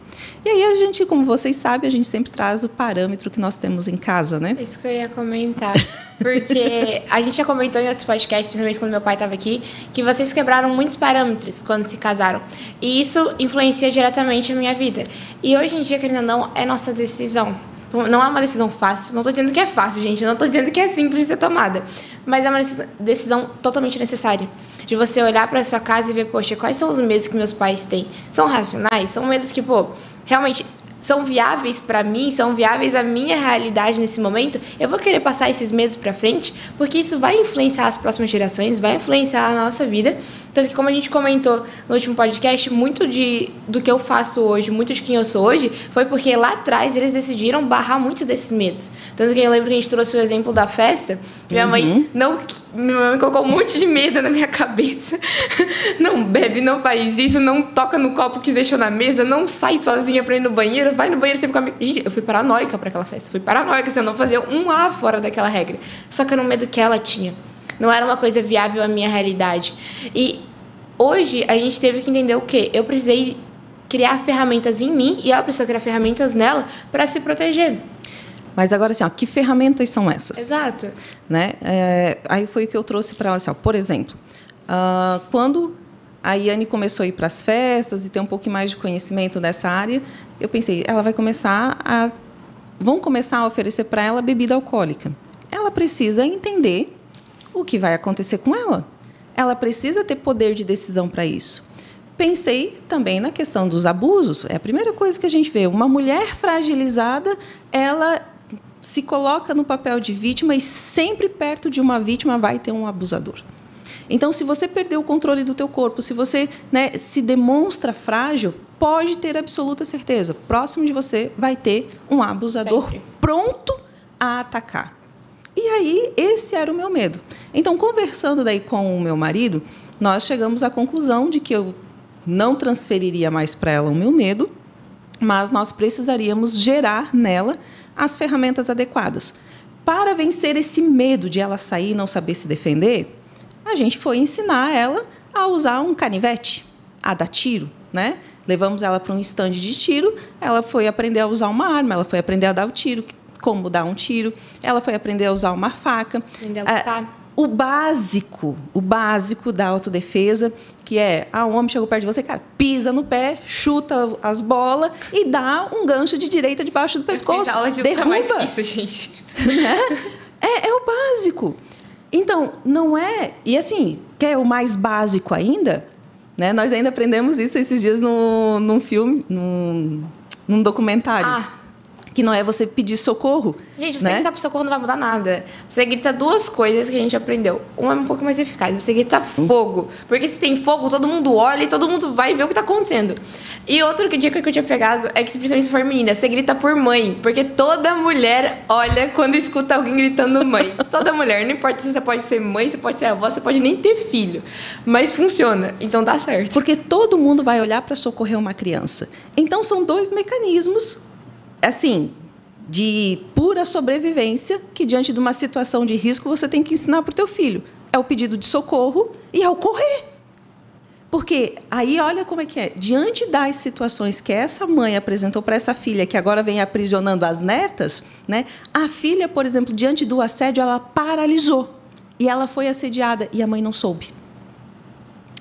E aí, a gente, como vocês sabem, a gente sempre traz o parâmetro que nós temos em casa, né? Isso que eu ia comentar. Porque a gente já comentou em outros podcasts, principalmente quando meu pai estava aqui, que vocês quebraram muitos parâmetros quando se casaram. E isso influencia diretamente a minha vida. E hoje em dia, querendo ou não, é nossa decisão. Não é uma decisão fácil. Não estou dizendo que é fácil, gente. Não estou dizendo que é simples de ser tomada. Mas é uma decisão totalmente necessária. De você olhar para sua casa e ver, poxa, quais são os medos que meus pais têm? São racionais? São medos que, realmente são viáveis para mim? São viáveis à minha realidade nesse momento? Eu vou querer passar esses medos para frente? Porque isso vai influenciar as próximas gerações, vai influenciar a nossa vida. Tanto que, como a gente comentou no último podcast, muito do que eu faço hoje, muito de quem eu sou hoje, foi porque lá atrás eles decidiram barrar muito desses medos. Tanto que eu lembro que a gente trouxe o exemplo da festa. Minha mãe colocou um monte de medo na minha cabeça. Não bebe, não faz isso, não toca no copo que deixou na mesa, não sai sozinha pra ir no banheiro, vai no banheiro sempre com a... Gente, eu fui paranoica pra aquela festa. Fui paranoica, se eu não fazia um A fora daquela regra. Só que era um medo que ela tinha. Não era uma coisa viável à minha realidade. E hoje a gente teve que entender o quê? Eu precisei criar ferramentas em mim e ela precisou criar ferramentas nela para se proteger. Mas agora, assim, que ferramentas são essas? Exato. Né? Aí foi o que eu trouxe para ela. Assim, por exemplo, quando a Iane começou a ir para as festas e ter um pouco mais de conhecimento dessa área, eu pensei, vão começar a oferecer para ela bebida alcoólica. Ela precisa entender o que vai acontecer com ela. Ela precisa ter poder de decisão para isso. Pensei também na questão dos abusos. É a primeira coisa que a gente vê. Uma mulher fragilizada, ela se coloca no papel de vítima e sempre perto de uma vítima vai ter um abusador. Então, se você perdeu o controle do teu corpo, se você se demonstra frágil, pode ter absoluta certeza. Próximo de você vai ter um abusador sempre pronto a atacar. E aí, esse era o meu medo. Então, conversando daí com o meu marido, nós chegamos à conclusão de que eu não transferiria mais para ela o meu medo, mas nós precisaríamos gerar nela as ferramentas adequadas. Para vencer esse medo de ela sair e não saber se defender, a gente foi ensinar ela a usar um canivete, a dar tiro, né? Levamos ela para um stand de tiro, ela foi aprender a usar uma arma, ela foi aprender a dar o tiro, como dar um tiro, ela foi aprender a usar uma faca. Aprender a lutar. O básico da autodefesa, que é, um homem chegou perto de você, cara, pisa no pé, chuta as bolas e dá um gancho de direita debaixo do pescoço. Derruba. Mais que isso, gente. Né? É o básico. Então, não é... E assim, quer o mais básico ainda? Né? Nós ainda aprendemos isso esses dias num filme, num documentário. Que não é você pedir socorro. Gente, você gritar pro socorro não vai mudar nada. Você grita duas coisas que a gente aprendeu. Uma é um pouco mais eficaz. Você grita fogo. Porque se tem fogo, todo mundo olha e todo mundo vai ver o que tá acontecendo. E outra dica que eu tinha pegado é que, principalmente se for menina, você grita por mãe. Porque toda mulher olha quando escuta alguém gritando mãe. Toda mulher. Não importa se você pode ser mãe, você pode ser avó, você pode nem ter filho. Mas funciona. Então dá certo. Porque todo mundo vai olhar para socorrer uma criança. Então são dois mecanismos assim, de pura sobrevivência, que diante de uma situação de risco você tem que ensinar para o teu filho. é o pedido de socorro e é o correr. Porque aí olha como é que é. Diante das situações que essa mãe apresentou para essa filha, que agora vem aprisionando as netas, né? A filha, por exemplo, diante do assédio, ela paralisou. E ela foi assediada e a mãe não soube.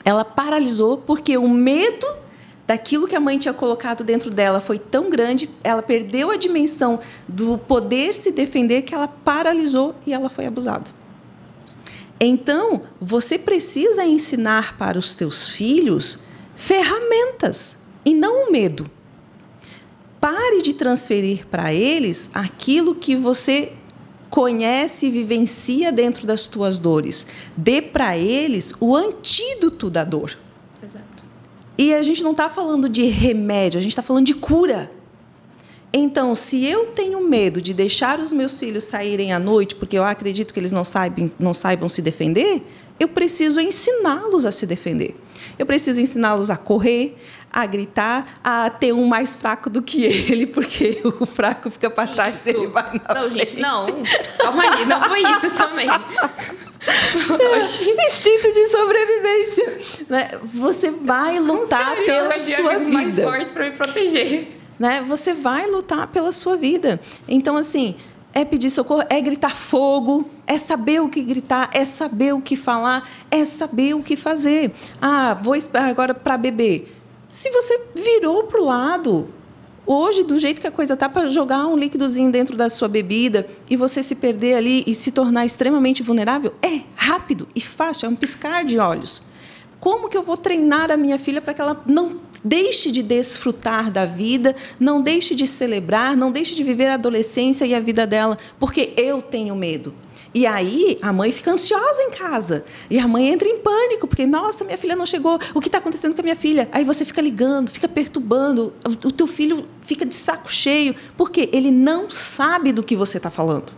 Ela paralisou porque o medo daquilo que a mãe tinha colocado dentro dela foi tão grande, ela perdeu a dimensão do poder se defender, que ela paralisou e ela foi abusada. Então, você precisa ensinar para os teus filhos ferramentas e não o medo. Pare de transferir para eles aquilo que você conhece e vivencia dentro das tuas dores. Dê para eles o antídoto da dor. Exato. E a gente não está falando de remédio, a gente está falando de cura. Então, se eu tenho medo de deixar os meus filhos saírem à noite, porque eu acredito que eles não saibam se defender, eu preciso ensiná-los a se defender. Eu preciso ensiná-los a correr, a gritar, a ter um mais fraco do que ele, porque o fraco fica para trás e ele vai na frente. Gente, não. Calma aí, não foi isso também. Instinto de sobrevivência. Né? Você vai lutar pela sua vida. Mais forte para me proteger. Né? Você vai lutar pela sua vida. Então, assim, é pedir socorro, é gritar fogo, é saber o que gritar, é saber o que falar, é saber o que fazer. Vou esperar agora para beber. Se você virou para o lado, hoje, do jeito que a coisa está, para jogar um líquidozinho dentro da sua bebida e você se perder ali e se tornar extremamente vulnerável, é rápido e fácil, é um piscar de olhos. Como que eu vou treinar a minha filha para que ela não deixe de desfrutar da vida, não deixe de celebrar, não deixe de viver a adolescência e a vida dela, porque eu tenho medo? E aí a mãe fica ansiosa em casa. E a mãe entra em pânico, porque, nossa, minha filha não chegou, o que está acontecendo com a minha filha? Aí você fica ligando, fica perturbando, o teu filho fica de saco cheio, porque ele não sabe do que você está falando.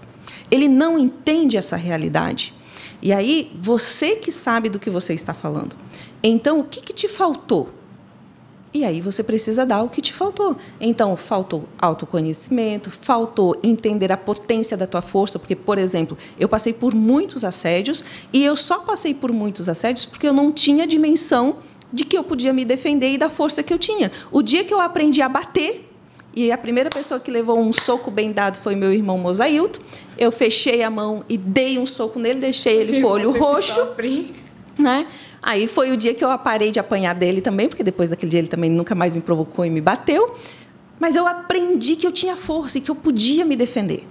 Ele não entende essa realidade. E aí, você que sabe do que você está falando. Então, o que te faltou? E aí você precisa dar o que te faltou. Então, faltou autoconhecimento, faltou entender a potência da tua força, porque, por exemplo, eu passei por muitos assédios, e eu só passei por muitos assédios porque eu não tinha dimensão de que eu podia me defender e da força que eu tinha. O dia que eu aprendi a bater, e a primeira pessoa que levou um soco bem dado foi meu irmão Mosailton, eu fechei a mão e dei um soco nele, deixei ele com o olho roxo. Né? Aí foi o dia que eu parei de apanhar dele também, porque depois daquele dia ele também nunca mais me provocou e me bateu. Mas eu aprendi que eu tinha força e que eu podia me defender.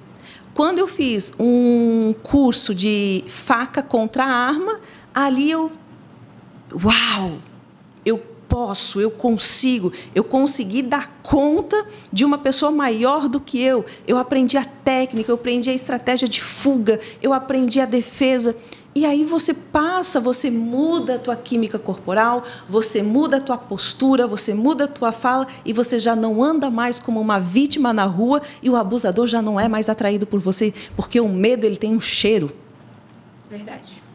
Quando eu fiz um curso de faca contra a arma, ali eu posso, eu consigo, eu consegui dar conta de uma pessoa maior do que eu. Eu aprendi a técnica, eu aprendi a estratégia de fuga, eu aprendi a defesa. E aí você muda a tua química corporal, você muda a tua postura, você muda a tua fala e você já não anda mais como uma vítima na rua e o abusador já não é mais atraído por você, porque o medo ele tem um cheiro. Verdade.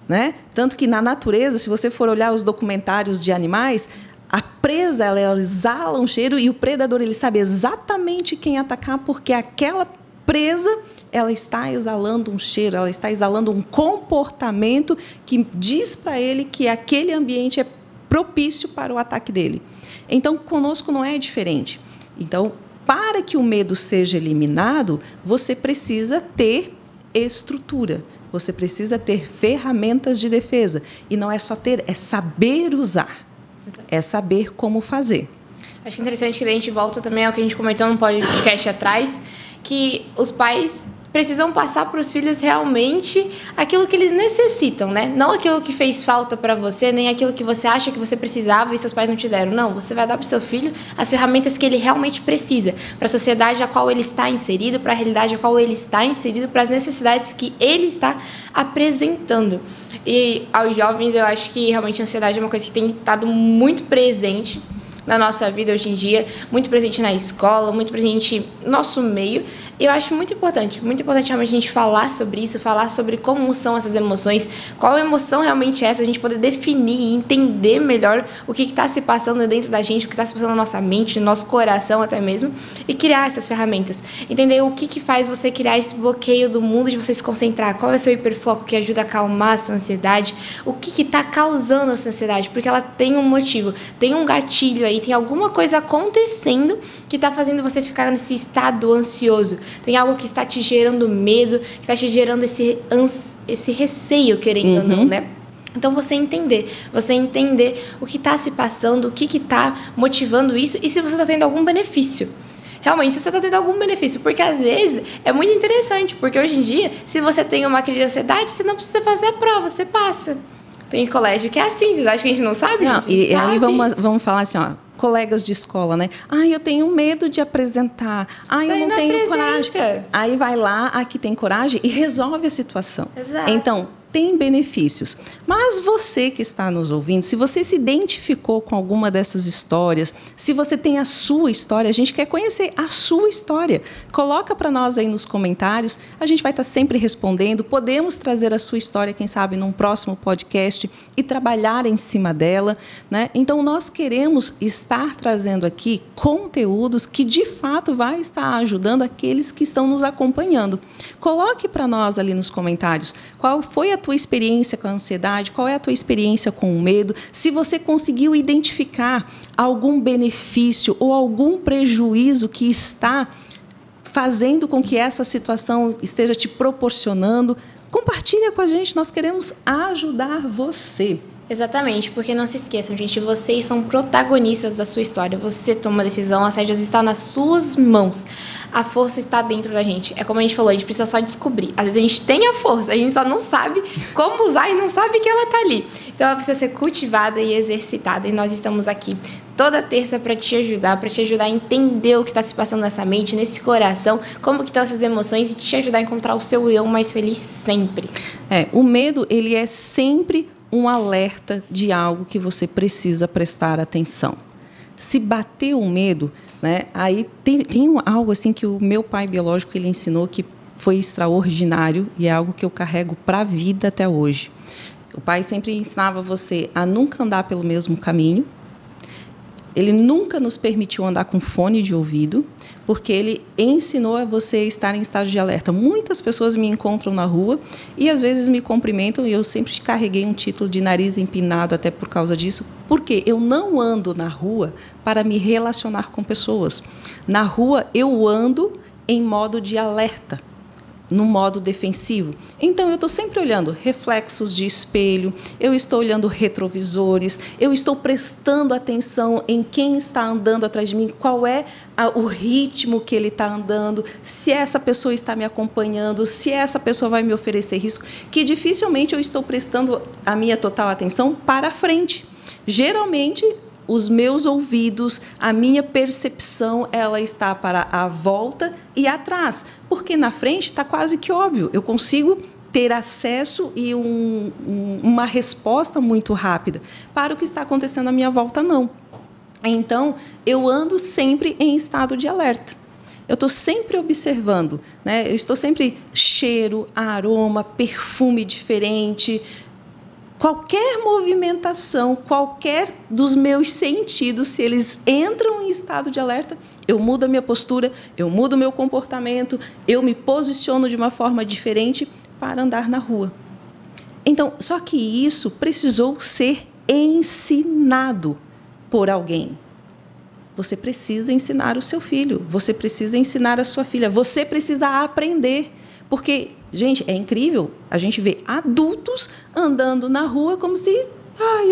Né? Tanto que na natureza, se você for olhar os documentários de animais, a presa ela exala um cheiro e o predador ele sabe exatamente quem atacar, porque aquela presa ela está exalando um cheiro, ela está exalando um comportamento que diz para ele que aquele ambiente é propício para o ataque dele. Então, conosco não é diferente. Então, para que o medo seja eliminado, você precisa ter estrutura, você precisa ter ferramentas de defesa. E não é só ter, é saber usar, é saber como fazer. Acho que é interessante que a gente volta também ao que a gente comentou no podcast atrás, que os pais precisam passar para os filhos realmente aquilo que eles necessitam, né? Não aquilo que fez falta para você, nem aquilo que você acha que você precisava e seus pais não te deram. Não, você vai dar para o seu filho as ferramentas que ele realmente precisa, para a sociedade a qual ele está inserido, para a realidade a qual ele está inserido, para as necessidades que ele está apresentando. E aos jovens, eu acho que realmente a ansiedade é uma coisa que tem estado muito presente na nossa vida hoje em dia, muito presente na escola, muito presente no nosso meio. Eu acho muito importante realmente a gente falar sobre isso, falar sobre como são essas emoções, qual emoção realmente é essa, a gente poder definir e entender melhor o que está se passando dentro da gente, o que está se passando na nossa mente, no nosso coração até mesmo, e criar essas ferramentas. Entender o que faz você criar esse bloqueio do mundo de você se concentrar, qual é o seu hiperfoco que ajuda a acalmar a sua ansiedade, o que está causando essa ansiedade, porque ela tem um motivo, tem um gatilho aí, tem alguma coisa acontecendo que está fazendo você ficar nesse estado ansioso. Tem algo que está te gerando medo, que está te gerando esse receio, querendo ou não, né? Então, você entender o que está se passando, o que está motivando isso e se você está tendo algum benefício. Realmente, se você está tendo algum benefício, porque às vezes é muito interessante, porque hoje em dia, se você tem uma crise de ansiedade, você não precisa fazer a prova, você passa. Tem colégio que é assim, vocês acham que a gente não sabe? Não, gente e sabe. aí vamos falar assim, ó, colegas de escola, né? Eu tenho medo de apresentar. Eu não tenho coragem. Aí vai lá, aqui tem coragem e resolve a situação. Exato. Então, tem benefícios. Mas você que está nos ouvindo, se você se identificou com alguma dessas histórias, se você tem a sua história, a gente quer conhecer a sua história. Coloca para nós aí nos comentários, a gente vai estar sempre respondendo. Podemos trazer a sua história, quem sabe, num próximo podcast e trabalhar em cima dela, né? Então, nós queremos estar trazendo aqui conteúdos que, de fato, vai estar ajudando aqueles que estão nos acompanhando. Coloque para nós ali nos comentários qual foi a tua experiência com a ansiedade, qual é a tua experiência com o medo, se você conseguiu identificar algum benefício ou algum prejuízo que está fazendo com que essa situação esteja te proporcionando. Compartilha com a gente, nós queremos ajudar você. Exatamente, porque não se esqueçam, gente, vocês são protagonistas da sua história. Você toma a decisão, a rédeas está nas suas mãos. A força está dentro da gente. É como a gente falou, a gente precisa só descobrir. Às vezes a gente tem a força, a gente só não sabe como usar e não sabe que ela está ali. Então ela precisa ser cultivada e exercitada. E nós estamos aqui toda terça para te ajudar a entender o que está se passando nessa mente, nesse coração, como que estão essas emoções e te ajudar a encontrar o seu eu mais feliz sempre. O medo, ele é sempre um alerta de algo que você precisa prestar atenção. Se bater o medo, né, aí tem algo assim que o meu pai biológico ele ensinou que foi extraordinário e é algo que eu carrego para a vida até hoje. O pai sempre ensinava você a nunca andar pelo mesmo caminho. Ele nunca nos permitiu andar com fone de ouvido, porque ele ensinou a você estar em estado de alerta. Muitas pessoas me encontram na rua e às vezes me cumprimentam e eu sempre carreguei um título de nariz empinado até por causa disso, porque eu não ando na rua para me relacionar com pessoas. Na rua eu ando em modo de alerta, no modo defensivo. Então, eu estou sempre olhando reflexos de espelho, eu estou olhando retrovisores, eu estou prestando atenção em quem está andando atrás de mim, qual é o ritmo que ele está andando, se essa pessoa está me acompanhando, se essa pessoa vai me oferecer risco, que dificilmente eu estou prestando a minha total atenção para a frente. Geralmente, os meus ouvidos, a minha percepção, ela está para a volta e atrás, porque na frente está quase que óbvio, eu consigo ter acesso e uma resposta muito rápida. Para o que está acontecendo à minha volta, não. Então, eu ando sempre em estado de alerta. Eu estou sempre observando, né? Eu estou sempre cheiro, aroma, perfume diferente. Qualquer movimentação, qualquer dos meus sentidos, se eles entram em estado de alerta, eu mudo a minha postura, eu mudo o meu comportamento, eu me posiciono de uma forma diferente para andar na rua. Então, só que isso precisou ser ensinado por alguém. Você precisa ensinar o seu filho, você precisa ensinar a sua filha, você precisa aprender. Porque, gente, é incrível a gente ver adultos andando na rua como se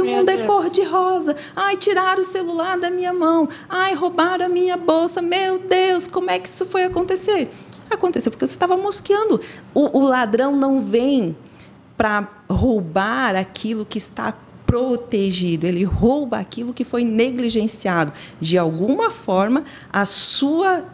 o mundo é cor-de-rosa. Tiraram o celular da minha mão. Roubaram a minha bolsa. Meu Deus, como é que isso foi acontecer? Aconteceu porque você estava mosqueando. O ladrão não vem para roubar aquilo que está protegido. Ele rouba aquilo que foi negligenciado. De alguma forma, a sua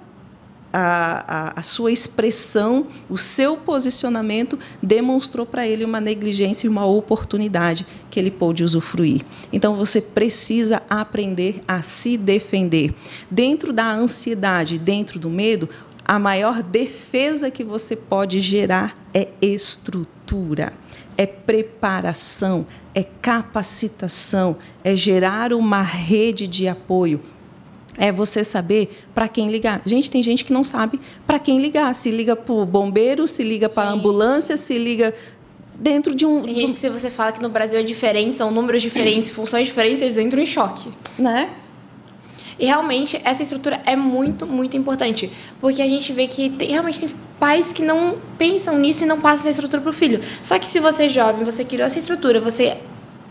a sua expressão, o seu posicionamento demonstrou para ele uma negligência e uma oportunidade que ele pôde usufruir. Então, você precisa aprender a se defender. Dentro da ansiedade, dentro do medo, a maior defesa que você pode gerar é estrutura, é preparação, é capacitação, é gerar uma rede de apoio. É você saber para quem ligar. Gente, tem gente que não sabe para quem ligar. Se liga para o bombeiro, se liga para a ambulância, se liga dentro de um... Tem gente que, se você fala que no Brasil é diferente, são números diferentes, funções diferentes, eles entram em choque. Né? E realmente essa estrutura é muito, muito importante. Porque a gente vê que realmente tem pais que não pensam nisso e não passam essa estrutura para o filho. Só que se você é jovem, você criou essa estrutura, você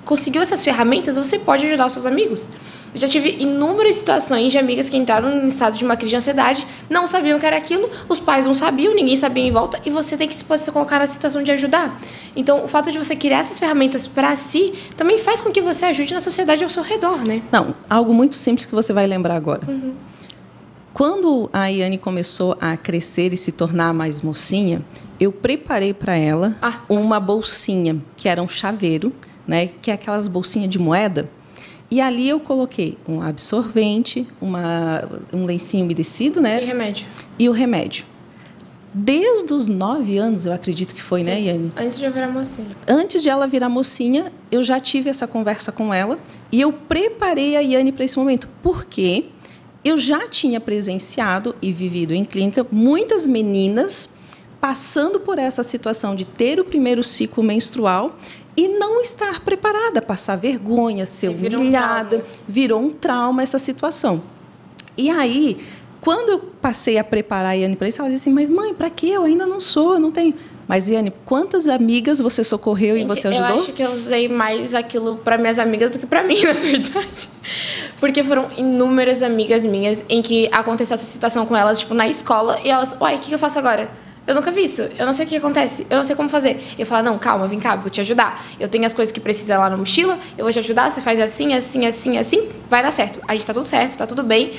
conseguiu essas ferramentas, você pode ajudar os seus amigos. Eu já tive inúmeras situações de amigas que entraram em estado de uma crise de ansiedade, não sabiam o que era aquilo, os pais não sabiam, ninguém sabia em volta, e você tem que se colocar na situação de ajudar. Então, o fato de você criar essas ferramentas para si também faz com que você ajude na sociedade ao seu redor, né? Não, algo muito simples que você vai lembrar agora. Quando a Iane começou a crescer e se tornar mais mocinha, eu preparei para ela uma bolsinha, que era um chaveiro, né, que é aquelas bolsinhas de moeda. E ali eu coloquei um absorvente, um lencinho umedecido, né? E remédio. E o remédio. Desde os 9 anos, eu acredito que foi, né, Iane? Antes de eu virar mocinha. Antes de ela virar mocinha, eu já tive essa conversa com ela e eu preparei a Iane para esse momento. Porque eu já tinha presenciado e vivido em clínica muitas meninas passando por essa situação de ter o primeiro ciclo menstrual e não estar preparada, passar vergonha, ser humilhada, virou um trauma essa situação. E aí, quando eu passei a preparar a Iane para isso, ela disse assim, mas mãe, para quê? Eu ainda não sou, eu não tenho. Mas, Iane, quantas amigas você socorreu e você ajudou? Eu acho que eu usei mais aquilo para minhas amigas do que para mim, na verdade. Porque foram inúmeras amigas minhas em que aconteceu essa situação com elas, tipo, na escola, e elas, uai, o que eu faço agora? Eu nunca vi isso, eu não sei o que acontece, eu não sei como fazer. Eu falo, não, calma, vem cá, vou te ajudar. Eu tenho as coisas que precisa lá na mochila, eu vou te ajudar, você faz assim, assim, assim, assim, vai dar certo. A gente tá tudo certo, tá tudo bem.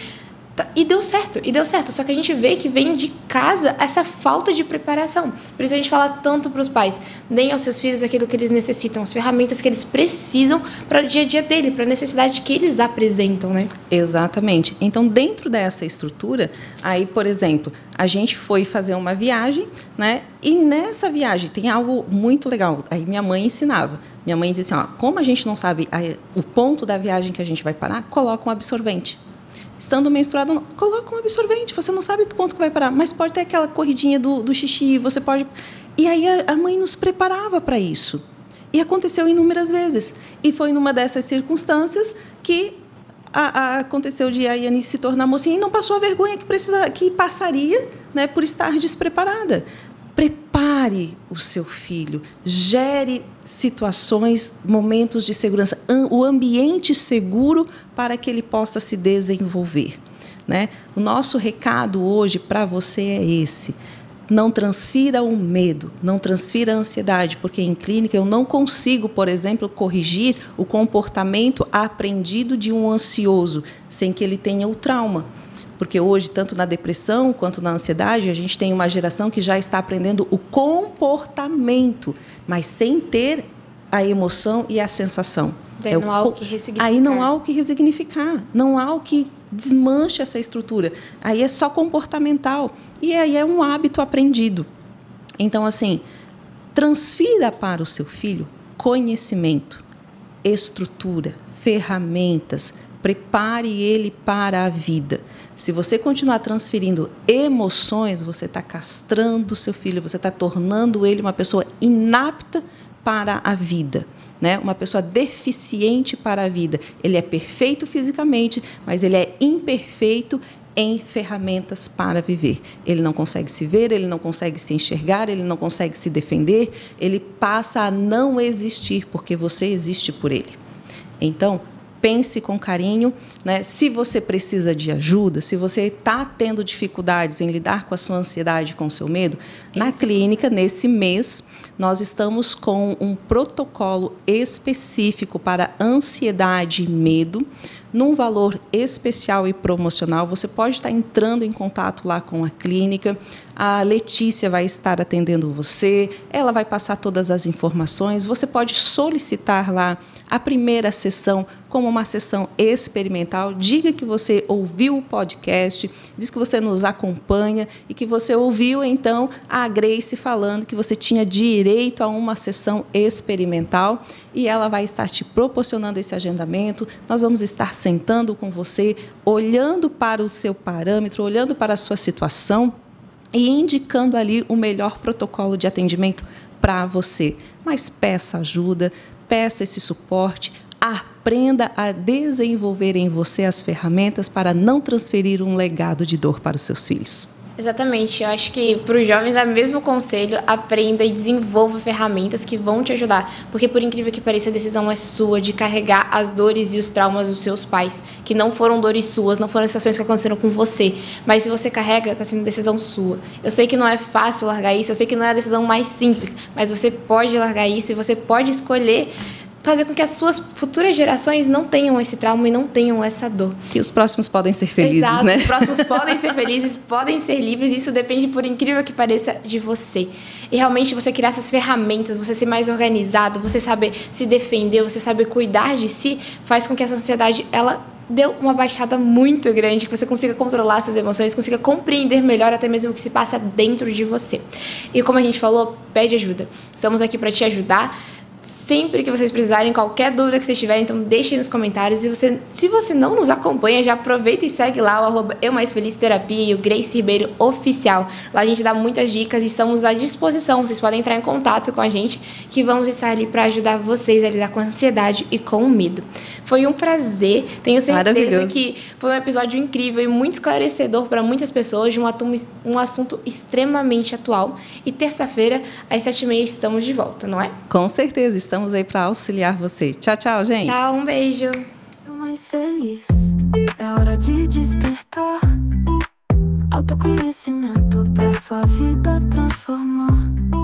E deu certo. Só que a gente vê que vem de casa essa falta de preparação. Por isso a gente fala tanto para os pais. Deem aos seus filhos aquilo que eles necessitam, as ferramentas que eles precisam para o dia a dia dele, para a necessidade que eles apresentam, né? Exatamente. Então, dentro dessa estrutura, aí, por exemplo, a gente foi fazer uma viagem, né? E nessa viagem tem algo muito legal. Aí minha mãe ensinava. Minha mãe dizia assim, ó, como a gente não sabe o ponto da viagem que a gente vai parar, coloca um absorvente. Estando menstruado, coloca um absorvente. Você não sabe que ponto que vai parar, mas pode ter aquela corridinha do xixi, você pode... E aí a mãe nos preparava para isso. E aconteceu inúmeras vezes. E foi numa dessas circunstâncias que aconteceu de a Iane se tornar mocinha e não passou a vergonha que passaria, né, por estar despreparada. Prepare o seu filho, gere situações, momentos de segurança, o ambiente seguro para que ele possa se desenvolver, né? O nosso recado hoje para você é esse. Não transfira o medo, não transfira a ansiedade, porque em clínica eu não consigo, por exemplo, corrigir o comportamento aprendido de um ansioso sem que ele tenha o trauma. Porque hoje, tanto na depressão quanto na ansiedade, a gente tem uma geração que já está aprendendo o comportamento, mas sem ter a emoção e a sensação. Daí não há o que ressignificar. Aí não há o que ressignificar, não há o que desmanche essa estrutura. Aí é só comportamental e aí é um hábito aprendido. Então, assim, transfira para o seu filho conhecimento, estrutura, ferramentas, prepare ele para a vida. Se você continuar transferindo emoções, você está castrando o seu filho, você está tornando ele uma pessoa inapta para a vida, né? Uma pessoa deficiente para a vida. Ele é perfeito fisicamente, mas ele é imperfeito em ferramentas para viver. Ele não consegue se ver, ele não consegue se enxergar, ele não consegue se defender, ele passa a não existir porque você existe por ele. Então, pense com carinho, né? Se você precisa de ajuda, se você está tendo dificuldades em lidar com a sua ansiedade, com o seu medo, na clínica, nesse mês, nós estamos com um protocolo específico para ansiedade e medo, num valor especial e promocional. Você pode estar entrando em contato lá com a clínica. A Letícia vai estar atendendo você, ela vai passar todas as informações. Você pode solicitar lá a primeira sessão como uma sessão experimental. Diga que você ouviu o podcast, diz que você nos acompanha e que você ouviu, então, a Grace falando que você tinha direito a uma sessão experimental e ela vai estar te proporcionando esse agendamento. Nós vamos estar sentando com você, olhando para o seu parâmetro, olhando para a sua situação e indicando ali o melhor protocolo de atendimento para você. Mas peça ajuda, peça esse suporte, aprenda a desenvolver em você as ferramentas para não transferir um legado de dor para os seus filhos. Exatamente, eu acho que para os jovens é o mesmo conselho, aprenda e desenvolva ferramentas que vão te ajudar, porque por incrível que pareça a decisão é sua de carregar as dores e os traumas dos seus pais, que não foram dores suas, não foram situações que aconteceram com você, mas se você carrega, está sendo decisão sua. Eu sei que não é fácil largar isso, eu sei que não é a decisão mais simples, mas você pode largar isso e você pode escolher fazer com que as suas futuras gerações não tenham esse trauma e não tenham essa dor. Que os próximos podem ser felizes, Exato, né? Os próximos podem ser felizes, podem ser livres, isso depende, por incrível que pareça, de você. E realmente você criar essas ferramentas, você ser mais organizado, você saber se defender, você saber cuidar de si, faz com que a sociedade, ela deu uma baixada muito grande, que você consiga controlar suas emoções, consiga compreender melhor até mesmo o que se passa dentro de você. E como a gente falou, pede ajuda. Estamos aqui para te ajudar. Sempre que vocês precisarem, qualquer dúvida que vocês tiverem, então deixem nos comentários. E se você não nos acompanha, já aproveita e segue lá o @EuMaisFelizTerapia e o Grace Ribeiro Oficial. Lá a gente dá muitas dicas e estamos à disposição. Vocês podem entrar em contato com a gente, que vamos estar ali para ajudar vocês a lidar com a ansiedade e com o medo. Foi um prazer, tenho certeza que foi um episódio incrível e muito esclarecedor para muitas pessoas de um assunto extremamente atual. E terça-feira, às 7h30, estamos de volta, não é? Com certeza, estamos aí para auxiliar você. Tchau, tchau, gente. Tchau, um beijo. Mais feliz, é hora de despertar. Autoconhecimento pra sua vida transformar.